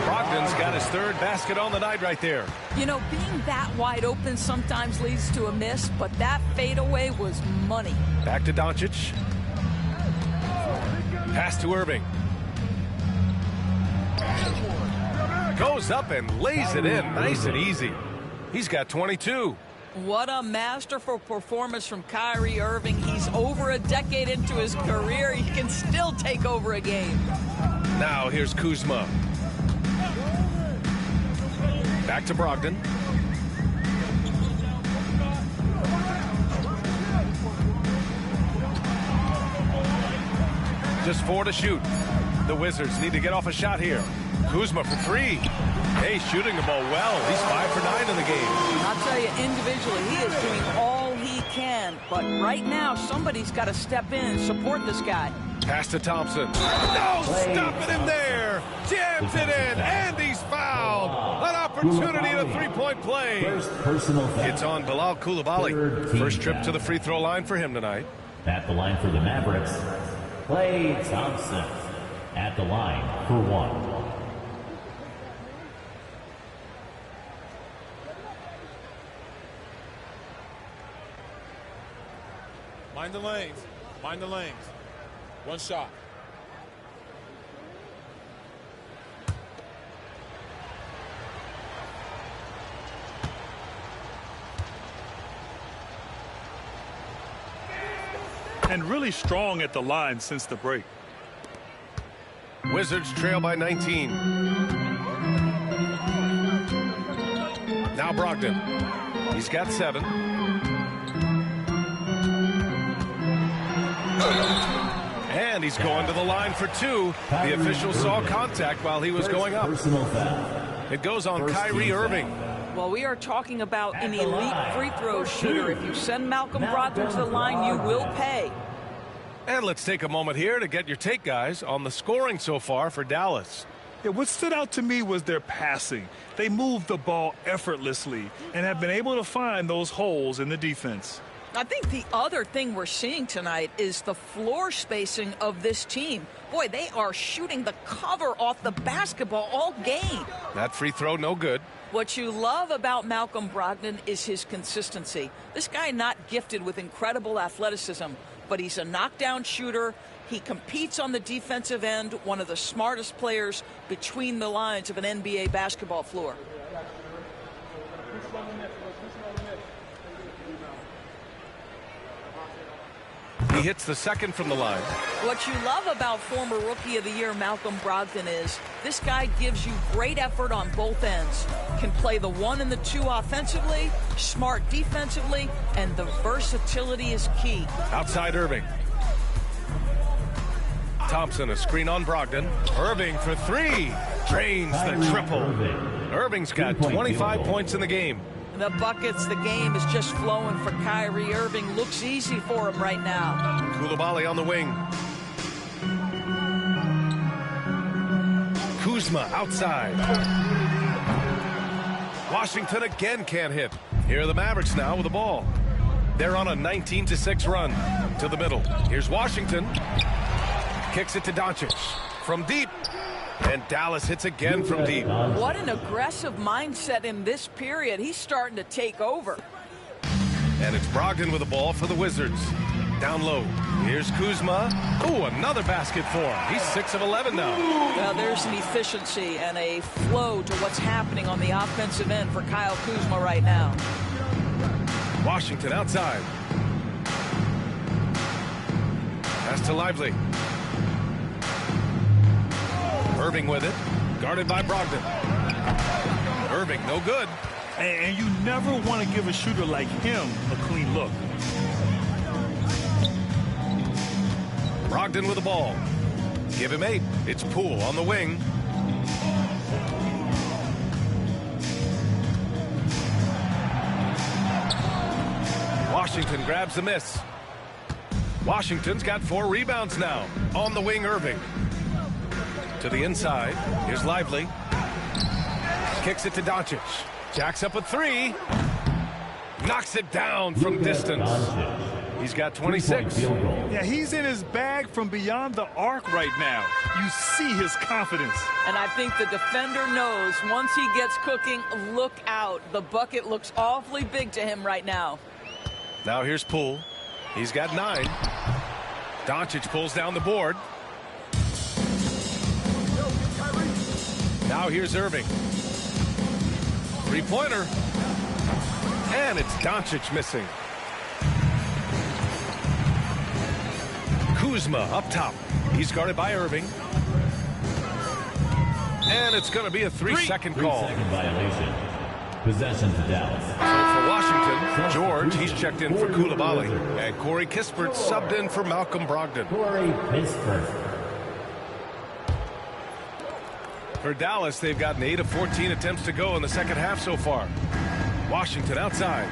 Brogdon's got his third basket on the night right there. You know, being that wide open sometimes leads to a miss, but that fadeaway was money. Back to Doncic. Pass to Irving. Goes up and lays it in nice and easy. He's got 22. What a masterful performance from Kyrie Irving. He's over a decade into his career. He can still take over a game. Now here's Kuzma. Back to Brogdon. Just 4 to shoot. The Wizards need to get off a shot here. Kuzma for 3. Hey, shooting the ball well. He's 5 for 9 in the game. I'll tell you, individually, he is doing all he can. But right now, somebody's got to step in and support this guy. Pass to Thompson. No, stopping him there. Jams it in, and he's fouled. An opportunity at a three-point play. First personal foul. It's on Bilal Coulibaly. First trip to the free throw line for him tonight. At the line for the Mavericks, Klay Thompson. At the line for 1. Mind the lanes. Mind the lanes. One shot. And really strong at the line since the break. Wizards trail by 19. Now Brogdon. He's got 7. And he's going to the line for 2. The official saw contact while he was going up. Personal foul. It goes on Kyrie Irving. Well, we are talking about an elite free throw shooter. If you send Malcolm Brogdon to the line, you will pay. And let's take a moment here to get your take, guys, on the scoring so far for Dallas. Yeah, what stood out to me was their passing. They moved the ball effortlessly and have been able to find those holes in the defense. I think the other thing we're seeing tonight is the floor spacing of this team. Boy, they are shooting the cover off the basketball all game. That free throw, no good. What you love about Malcolm Brogdon is his consistency. This guy not gifted with incredible athleticism, but he's a knockdown shooter. He competes on the defensive end, one of the smartest players between the lines of an NBA basketball floor. He hits the second from the line. What you love about former Rookie of the Year Malcolm Brogdon is this guy gives you great effort on both ends. Can play the 1 and the 2 offensively, smart defensively, and the versatility is key. Outside Irving. Thompson, a screen on Brogdon. Irving for 3. Drains the triple. Irving's got 25 points in the game. The buckets, the game is just flowing for Kyrie Irving. Looks easy for him right now. Coulibaly on the wing. Kuzma outside. Washington again can't hit. Here are the Mavericks now with the ball. They're on a 19-6 run to the middle. Here's Washington. Kicks it to Doncic from deep. And Dallas hits again from deep. What an aggressive mindset in this period. He's starting to take over. And it's Brogdon with the ball for the Wizards. Down low. Here's Kuzma. Ooh, another basket for him. He's 6 of 11 now. Well, there's an efficiency and a flow to what's happening on the offensive end for Kyle Kuzma right now. Washington outside. Pass to Lively. Irving with it. Guarded by Brogdon. Irving, no good. And you never want to give a shooter like him a clean look. Brogdon with the ball. Give him 8. It's Poole on the wing. Washington grabs the miss. Washington's got 4 rebounds now. On the wing, Irving. To the inside. Here's Lively. Kicks it to Doncic. Jacks up a 3. Knocks it down from distance. He's got 26. Yeah, he's in his bag from beyond the arc right now. You see his confidence. And I think the defender knows once he gets cooking, look out. The bucket looks awfully big to him right now. Now here's Poole. He's got 9. Doncic pulls down the board. Now here's Irving. 3-pointer. And it's Doncic missing. Kuzma up top. He's guarded by Irving. And it's going to be a 3-second call. 3-second violation. Possession to Dallas. So for Washington, George, he's checked in for Coulibaly. And Corey Kispert subbed in for Malcolm Brogdon. Corey Kispert. For Dallas, they've gotten 8 of 14 attempts to go in the second half so far. Washington outside.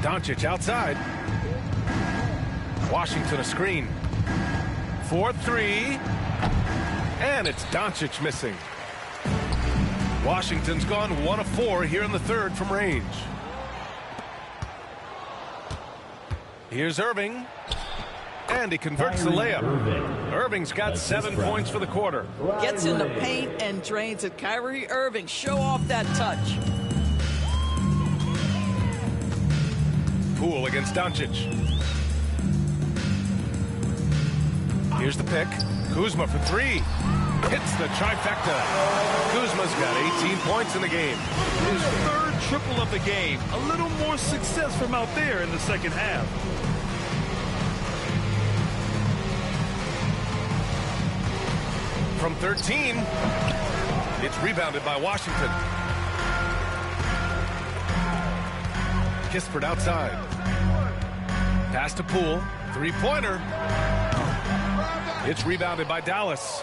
Doncic outside. Washington a screen. 4-3. And it's Doncic missing. Washington's gone 1 of 4 here in the third from range. Here's Irving. And he converts the layup. Irving's got 7 points for the quarter. Gets in the paint and drains it. Kyrie Irving, show off that touch. Poole against Doncic. Here's the pick. Kuzma for 3. Hits the trifecta. Kuzma's got 18 points in the game. His third triple of the game. A little more success from out there in the second half. From 13, it's rebounded by Washington. Kispert outside. Pass to Poole. 3-pointer. It's rebounded by Dallas.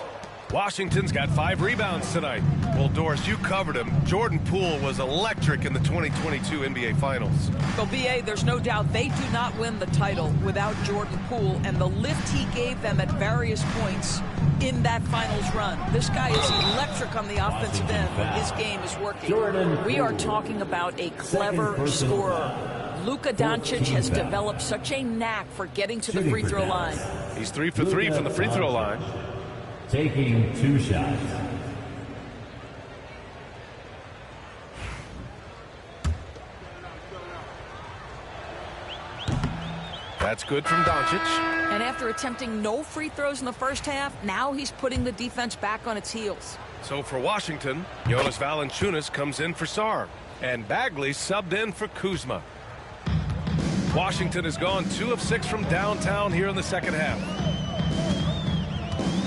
Washington's got 5 rebounds tonight. Well, Doris, you covered him. Jordan Poole was electric in the 2022 NBA Finals. So, B.A., there's no doubt they do not win the title without Jordan Poole and the lift he gave them at various points in that finals run. This guy is electric on the offensive end when his game is working. We are talking about a clever scorer. Luka Doncic has developed such a knack for getting to the free throw line. He's 3 for 3 from the free throw line. Taking 2 shots. That's good from Doncic. And after attempting no free throws in the first half, now he's putting the defense back on its heels. So for Washington, Jonas Valanciunas comes in for Sarr. And Bagley subbed in for Kuzma. Washington has gone 2 of 6 from downtown here in the second half.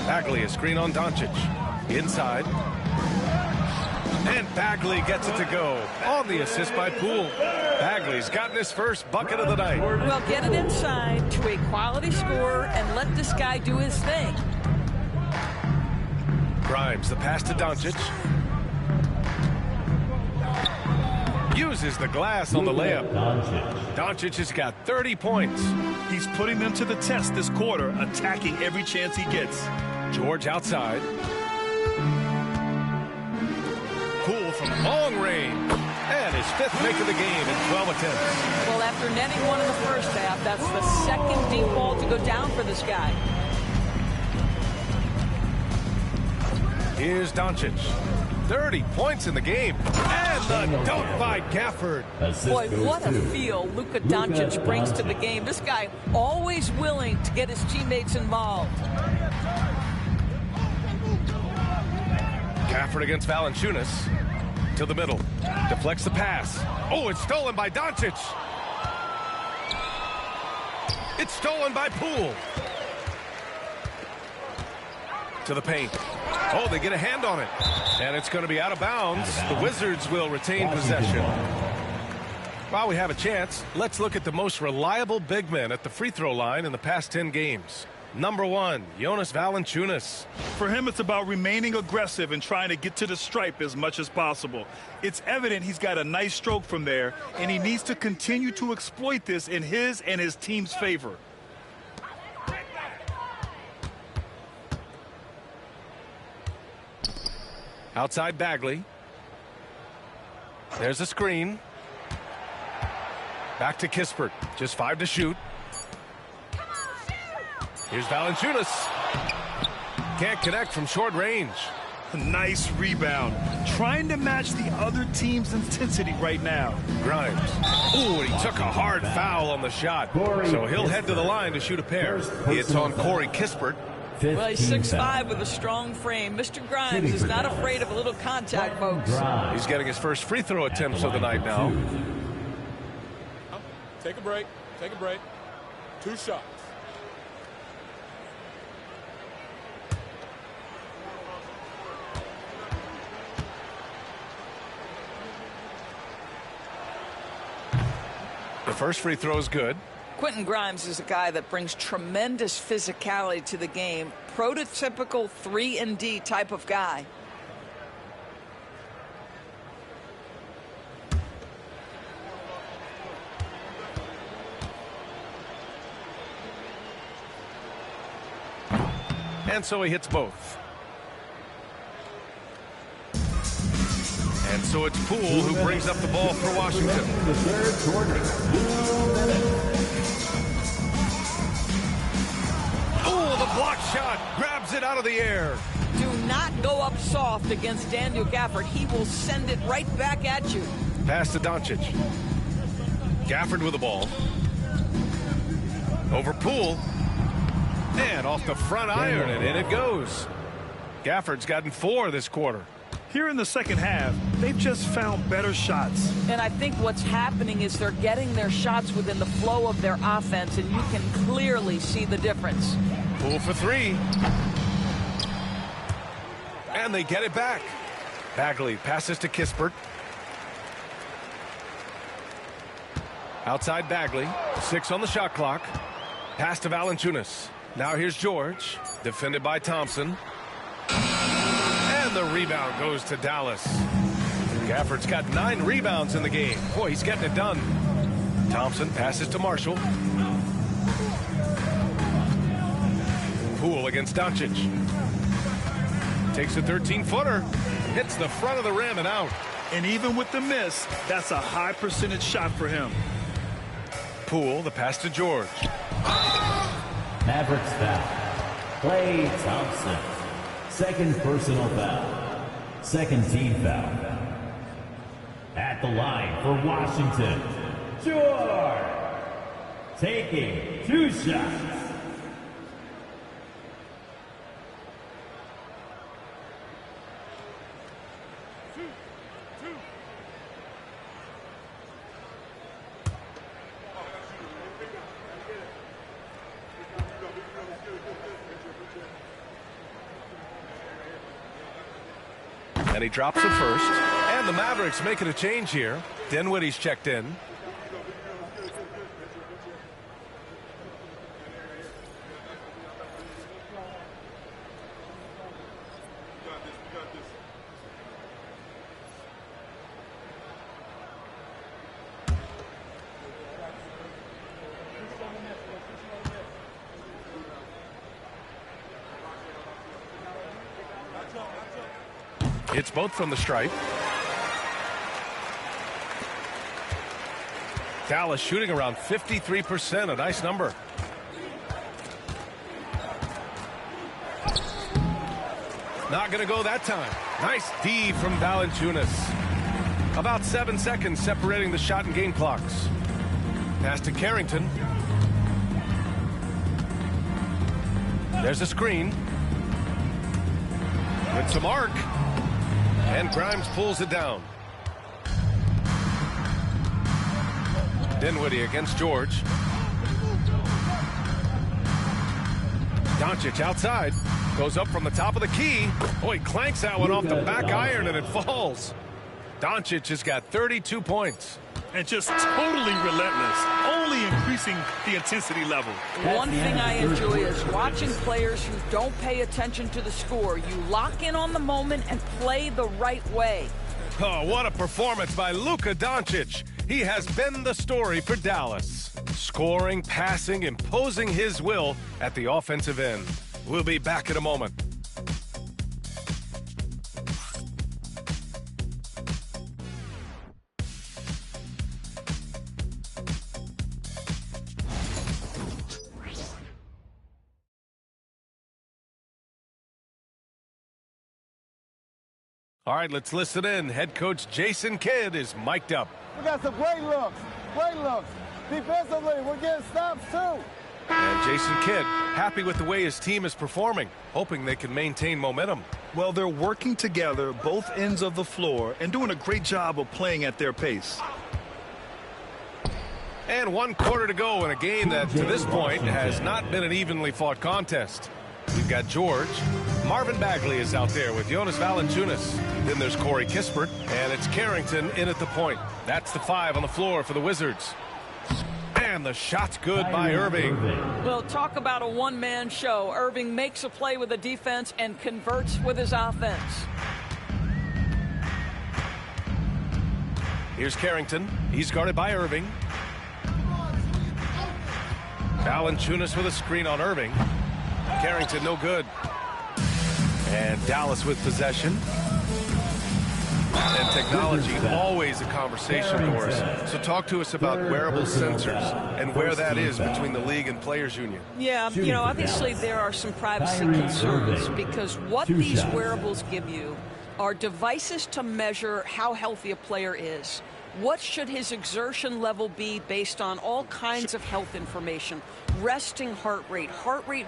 Bagley a screen on Doncic. Inside. And Bagley gets it to go on the assist by Poole. Bagley's gotten his first bucket of the night. Well, get it inside to a quality scorer and let this guy do his thing. Grimes, the pass to Doncic. Uses the glass on the layup. Doncic has got 30 points. He's putting them to the test this quarter, attacking every chance he gets. George outside. Poole from long range. And his 5th make of the game in 12 attempts. Well, after netting 1 in the first half, that's the 2nd deep ball to go down for this guy. Here's Doncic. 30 points in the game. And the dunk by Gafford. Boy, what a feel Luka Doncic brings to the game. This guy always willing to get his teammates involved. Gafford against Valanciunas. To the middle. Deflects the pass. Oh, it's stolen by Doncic. It's stolen by Poole. To the paint. Oh, they get a hand on it. And it's going to be out of bounds. The Wizards will retain possession. While we have a chance, let's look at the most reliable big men at the free throw line in the past 10 games. Number 1, Jonas Valanciunas. For him, it's about remaining aggressive and trying to get to the stripe as much as possible. It's evident he's got a nice stroke from there, and he needs to continue to exploit this in his and his team's favor. Outside Bagley. There's a screen. Back to Kispert. Just 5 to shoot. Here's Valanciunas. Can't connect from short range. Nice rebound. Trying to match the other team's intensity right now. Grimes. Ooh, and he took a hard foul on the shot. So he'll head to the line to shoot a pair. It's on Corey Kispert. Well, he's 6'5" with a strong frame. Mr. Grimes is not afraid of a little contact, folks. He's getting his first free throw attempts of the night now. Take a break. Take a break. 2 shots. The first free throw is good. Quentin Grimes is a guy that brings tremendous physicality to the game. Prototypical 3-and-D type of guy. And so he hits both. And so it's Poole who brings up the ball for Washington. The third quarter. 2 minutes. Oh, the block shot. Grabs it out of the air. Do not go up soft against Daniel Gafford. He will send it right back at you. Pass to Doncic. Gafford with the ball. Over Poole. And off the front iron, and in it goes. Gafford's gotten 4 this quarter. Here in the second half, they've just found better shots. And I think what's happening is they're getting their shots within the flow of their offense, and you can clearly see the difference. Poole for 3. And they get it back. Bagley passes to Kispert. Outside Bagley. 6 on the shot clock. Pass to Valanciunas. Now here's George. Defended by Thompson. And the rebound goes to Dallas. Gafford's got 9 rebounds in the game. Boy, he's getting it done. Thompson passes to Marshall. Poole against Doncic. Takes a 13-footer. Hits the front of the rim and out. And even with the miss, that's a high percentage shot for him. Poole, the pass to George. Mavericks foul. Klay Thompson. Second personal foul. Second team foul. At the line for Washington, George. Taking 2 shots. And he drops it first. And the Mavericks making a change here. Dinwiddie's checked in. It's both from the stripe. Dallas shooting around 53%, a nice number. Not going to go that time. Nice D from Valanciunas. About 7 seconds separating the shot and game clocks. Pass to Carrington. There's a screen. It's a mark. And Grimes pulls it down. Dinwiddie against George. Doncic outside. Goes up from the top of the key. Oh, he clanks that one off the back iron and it falls. Doncic has got 32 points. And just totally relentless, only increasing the intensity level. One thing I enjoy is watching players who don't pay attention to the score. You lock in on the moment and play the right way. Oh, what a performance by Luka Doncic. He has been the story for Dallas. Scoring, passing, imposing his will at the offensive end. We'll be back in a moment. All right, let's listen in. Head coach Jason Kidd is mic'd up. We got some great looks. Great looks. Defensively, we're getting stops too. And Jason Kidd happy with the way his team is performing, hoping they can maintain momentum. Well, they're working together, both ends of the floor, and doing a great job of playing at their pace. And 1 quarter to go in a game that, to this point, has not been an evenly fought contest. We've got George. Marvin Bagley is out there with Jonas Valanciunas. Then there's Corey Kispert, and it's Carrington in at the point. That's the 5 on the floor for the Wizards. And the shot's good by Irving. Well, talk about a one-man show. Irving makes a play with the defense and converts with his offense. Here's Carrington. He's guarded by Irving. Valanciunas with a screen on Irving. Carrington no good. And Dallas with possession. And technology, always a conversation for us. So talk to us about wearable sensors and where that is between the league and players union. Yeah, you know, obviously there are some privacy concerns because what these wearables give you are devices to measure how healthy a player is. What should his exertion level be based on all kinds of health information? Resting heart rate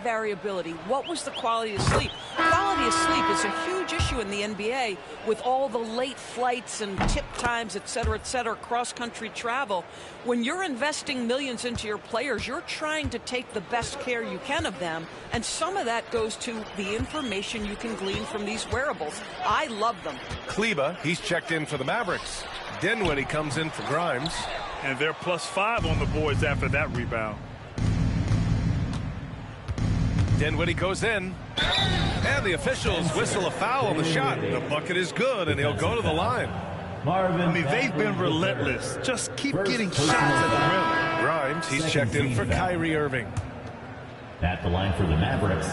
variability. What was the quality of sleep? Quality of sleep is a huge issue in the NBA with all the late flights and tip times, et cetera, cross-country travel. When you're investing millions into your players, you're trying to take the best care you can of them, and some of that goes to the information you can glean from these wearables. I love them. Kleba, he's checked in for the Mavericks. Dinwiddie comes in for Grimes. And they're +5 on the boards after that rebound. Dinwiddie goes in. And the officials whistle a foul on the shot. The bucket is good, and he'll go to the line. I mean, they've been relentless. Just keep getting shots at the rim. Grimes, he's checked in for Kyrie Irving. At the line for the Mavericks.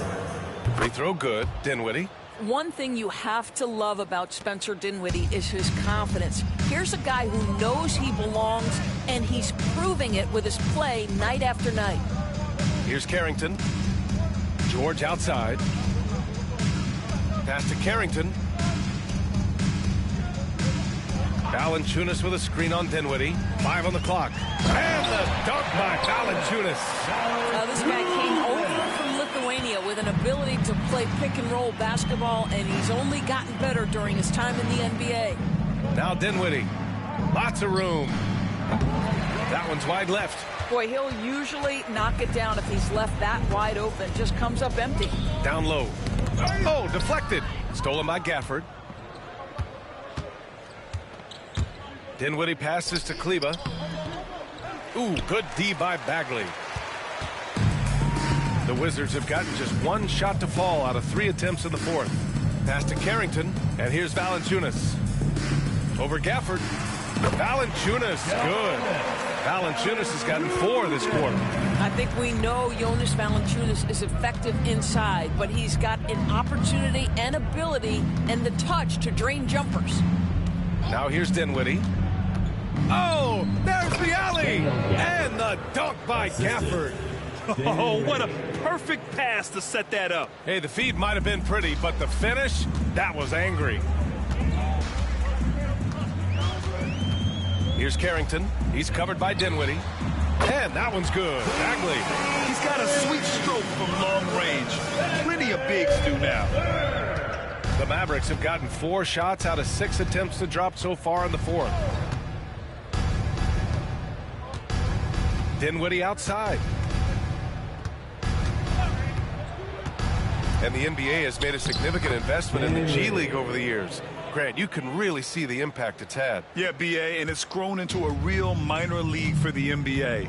Free throw good. Dinwiddie. One thing you have to love about Spencer Dinwiddie is his confidence. Here's a guy who knows he belongs, and he's proving it with his play night after night. Here's Carrington. George outside. Pass to Carrington. Valanciunas with a screen on Dinwiddie. 5 on the clock. And the dunk by Valanciunas. This guy came over from Lithuania with an ability to play pick-and-roll basketball, and he's only gotten better during his time in the NBA. Now Dinwiddie. Lots of room. That one's wide left. Boy, he'll usually knock it down if he's left that wide open. Just comes up empty. Down low. Oh, deflected. Stolen by Gafford. Dinwiddie passes to Kleba. Ooh, good D by Bagley. The Wizards have gotten just 1 shot to fall out of 3 attempts in the 4th. Pass to Carrington, and here's Valanciunas. Over Gafford. Valanciunas, good. Valanciunas has gotten 4 this quarter. I think we know Jonas Valanciunas is effective inside, but he's got an opportunity and ability and the touch to drain jumpers. Now here's Dinwiddie. Oh, there's the alley! And the dunk by Gafford. Oh, what a perfect pass to set that up. Hey, the feed might have been pretty, but the finish, that was angry. Here's Carrington. He's covered by Dinwiddie. And that one's good. Bagley. He's got a sweet stroke from long range. Plenty of bigs do now. The Mavericks have gotten 4 shots out of 6 attempts to drop so far in the 4th. Dinwiddie outside. And the NBA has made a significant investment in the G League over the years. Grant, you can really see the impact it's had. Yeah, BA, and it's grown into a real minor league for the NBA.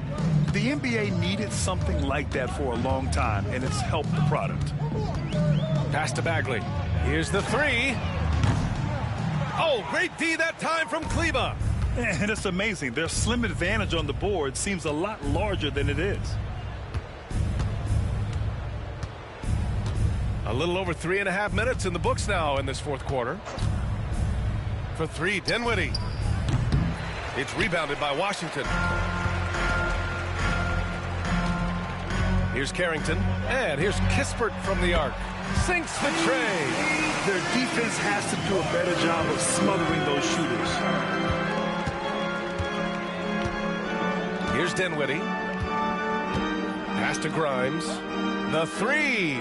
The NBA needed something like that for a long time, and it's helped the product. Pass to Bagley. Here's the three. Oh, great D that time from Kleba. And it's amazing. Their slim advantage on the board seems a lot larger than it is. A little over 3.5 minutes in the books now in this fourth quarter. For three, Dinwiddie. It's rebounded by Washington. Here's Carrington, and here's Kispert from the arc. Sinks the tray. Their defense has to do a better job of smothering those shooters. Here's Dinwiddie. Pass to Grimes. The three.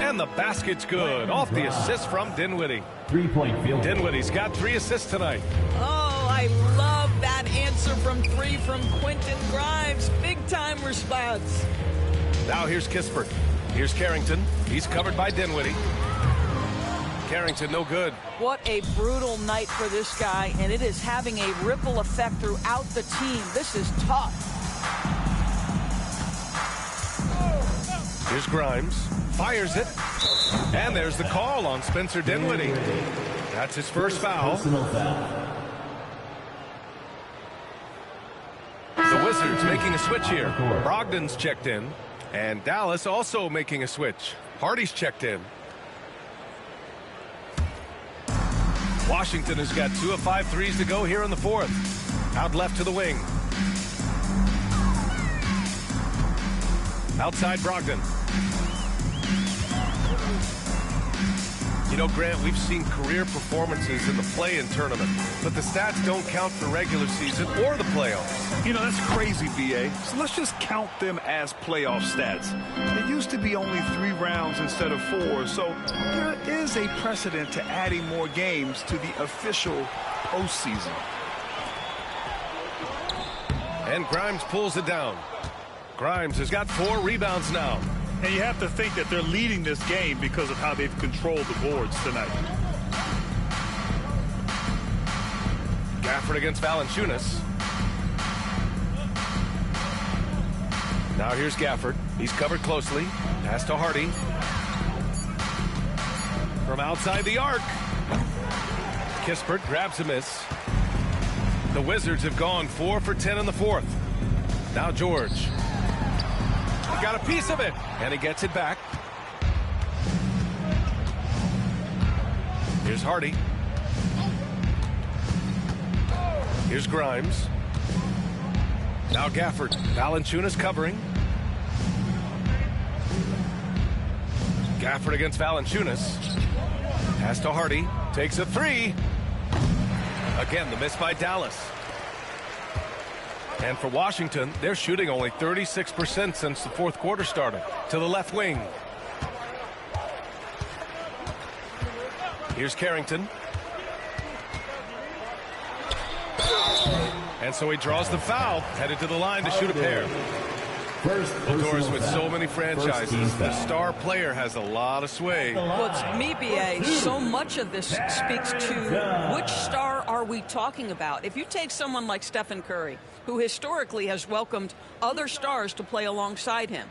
And the basket's good. Off the assist from Dinwiddie. 3-point field. Dinwiddie's got 3 assists tonight. Oh, I love that answer from 3 from Quentin Grimes. Big time response. Now here's Kispert. Here's Carrington. He's covered by Dinwiddie. Carrington no good. What a brutal night for this guy, and it is having a ripple effect throughout the team. This is tough. Here's Grimes. Fires it. And there's the call on Spencer Dinwiddie. That's his first foul. Personal foul. The Wizards making a switch here. Brogdon's checked in. And Dallas also making a switch. Hardy's checked in. Washington has got 2 of 5 threes to go here in the fourth. Out left to the wing. Outside Brogdon. You know, Grant, we've seen career performances in the play-in tournament, but the stats don't count for regular season or the playoffs. You know, that's crazy, BA. So let's just count them as playoff stats. It used to be only 3 rounds instead of 4, so there is a precedent to adding more games to the official postseason. And Grimes pulls it down. Grimes has got 4 rebounds now. And you have to think that they're leading this game because of how they've controlled the boards tonight. Gafford against Valanciunas. Now here's Gafford. He's covered closely. Pass to Hardy. From outside the arc. Kispert grabs a miss. The Wizards have gone 4 for 10 in the fourth. Now George. He got a piece of it, and he gets it back. Here's Hardy. Here's Grimes. Now Gafford. Valanciunas covering. Gafford against Valanciunas. Pass to Hardy. Takes a 3. Again, the miss by Dallas. And for Washington, they're shooting only 36% since the fourth quarter started. To the left wing. Here's Carrington. And so he draws the foul, headed to the line to shoot a pair. Of course, with so many franchises, the star player has a lot of sway. Well, it's me, BA. So much of this speaks to which star are we talking about. If you take someone like Stephen Curry, who historically has welcomed other stars to play alongside him,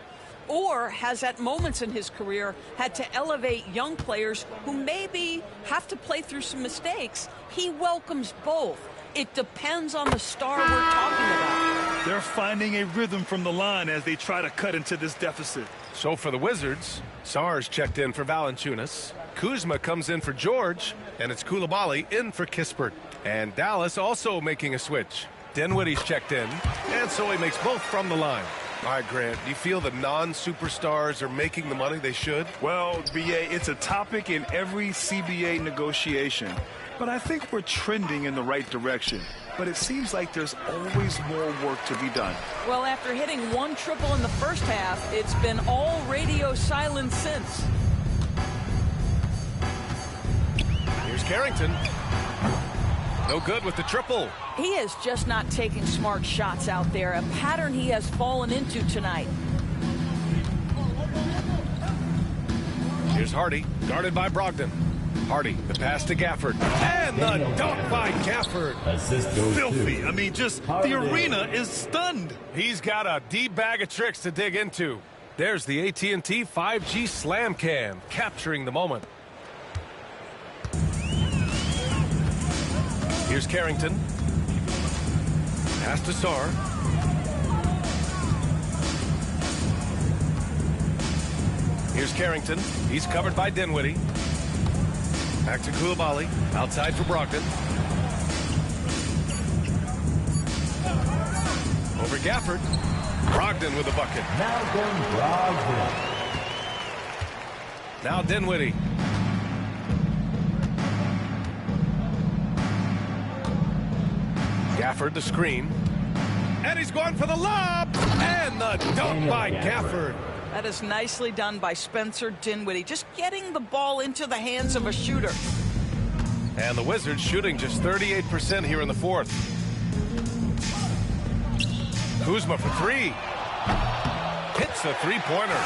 or has at moments in his career had to elevate young players who maybe have to play through some mistakes, he welcomes both. It depends on the star we're talking about. They're finding a rhythm from the line as they try to cut into this deficit. So for the Wizards, Sarge checked in for Valanciunas. Kuzma comes in for George, and it's Coulibaly in for Kispert. And Dallas also making a switch. Dinwiddie's checked in, and so he makes both from the line. All right, Grant, do you feel the non-superstars are making the money they should? Well, BA, it's a topic in every CBA negotiation. But I think we're trending in the right direction. But it seems like there's always more work to be done. Well, after hitting 1 triple in the first half, it's been all radio silence since. Here's Carrington. No good with the triple. He is just not taking smart shots out there, a pattern he has fallen into tonight. Here's Hardy, guarded by Brogdon. Hardy, the pass to Gafford. And the dunk by Gafford. Assist goes Filthy. to I mean, just the arena is stunned. He's got a deep bag of tricks to dig into. There's the AT&T 5G Slam Cam, capturing the moment. Here's Carrington. Pass to Sarr. Here's Carrington. He's covered by Dinwiddie. Back to Koulibaly. Outside for Brogdon. Over Gafford. Brogdon with the bucket. Now Dinwiddie. Gafford the screen. And he's going for the lob. And the dunk by Gafford. That is nicely done by Spencer Dinwiddie, just getting the ball into the hands of a shooter. And the Wizards shooting just 38% here in the fourth. Kuzma for three. Hits a three-pointer.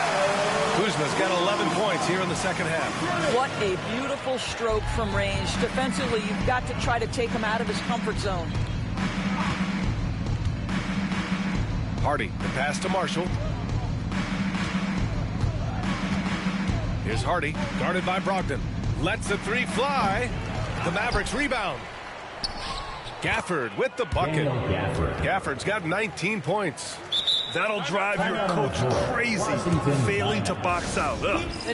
Kuzma's got 11 points here in the second half. What a beautiful stroke from range. Defensively, you've got to try to take him out of his comfort zone. Hardy, the pass to Marshall. Here's Hardy, guarded by Brogdon. Lets the three fly. The Mavericks rebound. Gafford with the bucket. Gafford's got 19 points. That'll drive your coach crazy, failing to box out.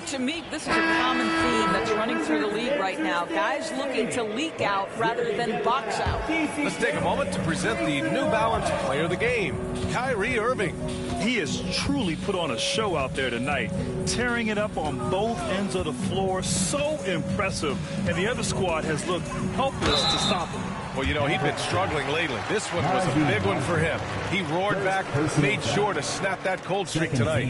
To me, this is a common theme that's running through the league right now. Guys looking to leak out rather than box out. Let's take a moment to present the New Balance Player of the Game, Kyrie Irving. He has truly put on a show out there tonight, tearing it up on both ends of the floor. So impressive. And the other squad has looked helpless to stop him. Well, you know, he'd been struggling lately. This one was a big one for him. He roared back, made sure to snap that cold streak tonight.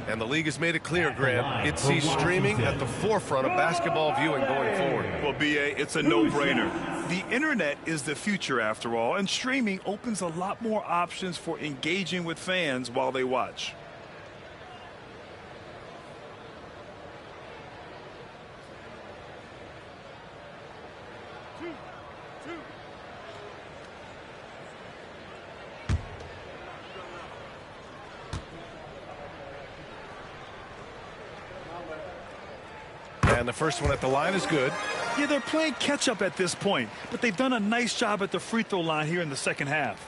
And the league has made it clear, Grant, it sees streaming at the forefront of basketball viewing going forward. Well, B.A., it's a no-brainer. The internet is the future, after all, and streaming opens a lot more options for engaging with fans while they watch. And the first one at the line is good. Yeah, they're playing catch-up at this point, but they've done a nice job at the free throw line here in the second half.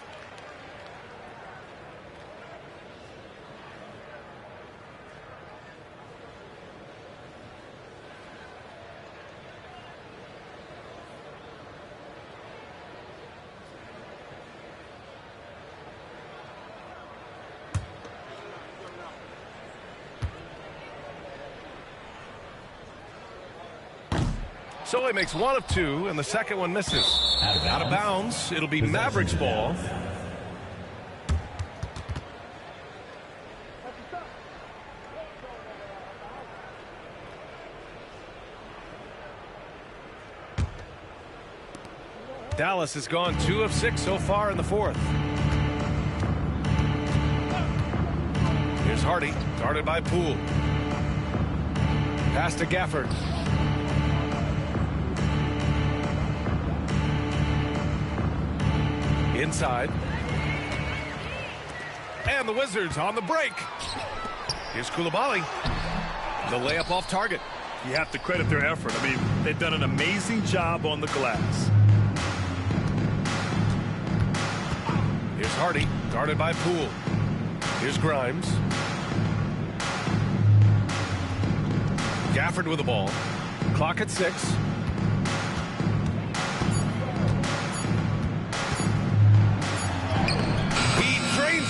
So he makes one of two, and the second one misses. Out of bounds. It'll be Mavericks ball. Dallas has gone 2 of 6 so far in the fourth. Here's Hardy, guarded by Poole. Pass to Gafford. Inside. And the Wizards on the break. Here's Koulibaly. The layup off target. You have to credit their effort. I mean, they've done an amazing job on the glass. Here's Hardy, guarded by Poole. Here's Grimes. Gafford with the ball. Clock at 6.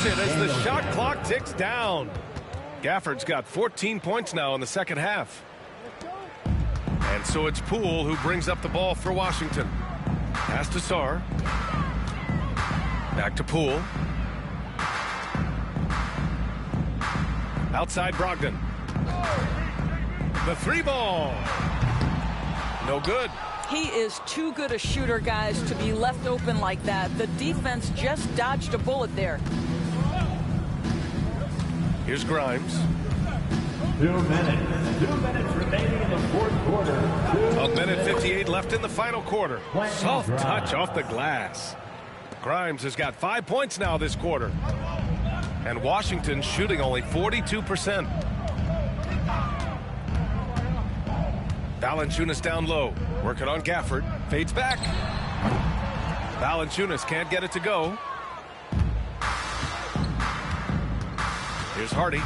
It as the shot clock ticks down. Gafford's got 14 points now in the second half. And so it's Poole who brings up the ball for Washington. Pass to Sarr. Back to Poole. Outside Brogdon. The three ball. No good. He is too good a shooter, guys, to be left open like that. The defense just dodged a bullet there. Here's Grimes. 2 minutes. 2 minutes remaining in the fourth quarter. 1:58 left in the final quarter. Soft touch off the glass. Grimes has got 5 points now this quarter. And Washington shooting only 42%. Valanciunas down low. Working on Gafford. Fades back. Valanciunas can't get it to go. Here's Hardy.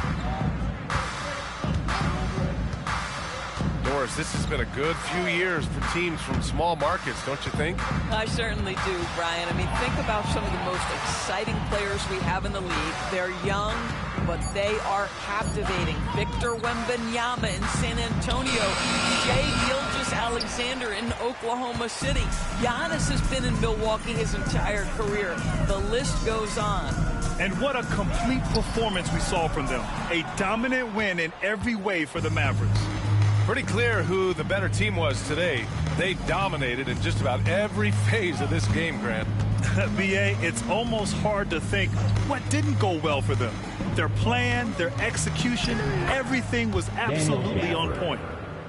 Doris, this has been a good few years for teams from small markets, don't you think? I certainly do, Brian. I mean, think about some of the most exciting players we have in the league. They're young, but they are captivating. Victor Wembanyama in San Antonio. Shai Gilgeous-Alexander in Oklahoma City. Giannis has been in Milwaukee his entire career. The list goes on. And what a complete performance we saw from them. A dominant win in every way for the Mavericks. Pretty clear who the better team was today. They dominated in just about every phase of this game, Grant. B.A., it's almost hard to think what didn't go well for them. Their plan, their execution, everything was absolutely on point.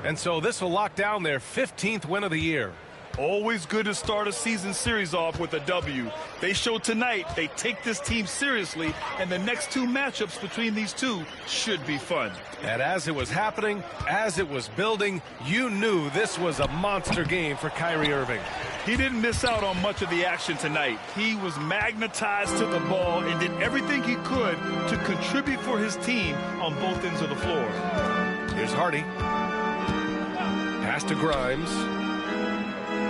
And so this will lock down their 15th win of the year. Always good to start a season series off with a W. They showed tonight they take this team seriously, and the next two matchups between these two should be fun. And as it was happening, as it was building, you knew this was a monster game for Kyrie Irving. He didn't miss out on much of the action tonight. He was magnetized to the ball and did everything he could to contribute for his team on both ends of the floor. Here's Hardy. Pass to Grimes.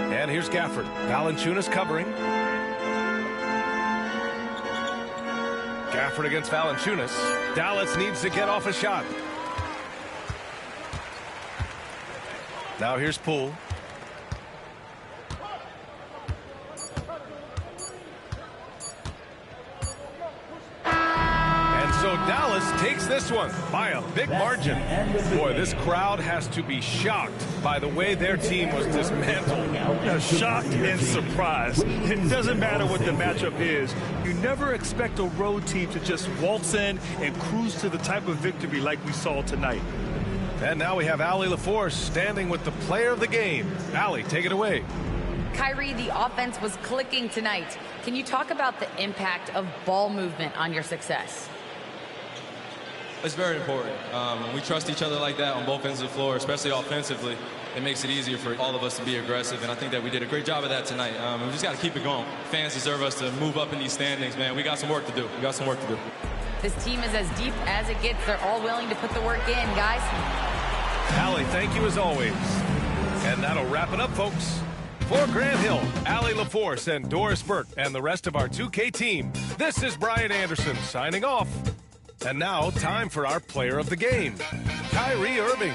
And here's Gafford. Valanciunas covering. Gafford against Valanciunas. Dallas needs to get off a shot. Now here's Poole. And so Dallas takes this one by a big margin. Boy, this crowd has to be shocked by the way their team was dismantled. Shocked and surprised. It doesn't matter what the matchup is. You never expect a road team to just waltz in and cruise to the type of victory like we saw tonight. And now we have Allie LaForce standing with the player of the game. Allie, take it away. Kyrie, the offense was clicking tonight. Can you talk about the impact of ball movement on your success? It's very important. When we trust each other like that on both ends of the floor, especially offensively, it makes it easier for all of us to be aggressive, and I think that we did a great job of that tonight. We just got to keep it going. Fans deserve us to move up in these standings, man. We got some work to do. We got some work to do. This team is as deep as it gets. They're all willing to put the work in, guys. Allie, thank you as always. And that'll wrap it up, folks. For Grant Hill, Allie LaForce, and Doris Burke, and the rest of our 2K team, this is Brian Anderson signing off. And now, time for our player of the game, Kyrie Irving.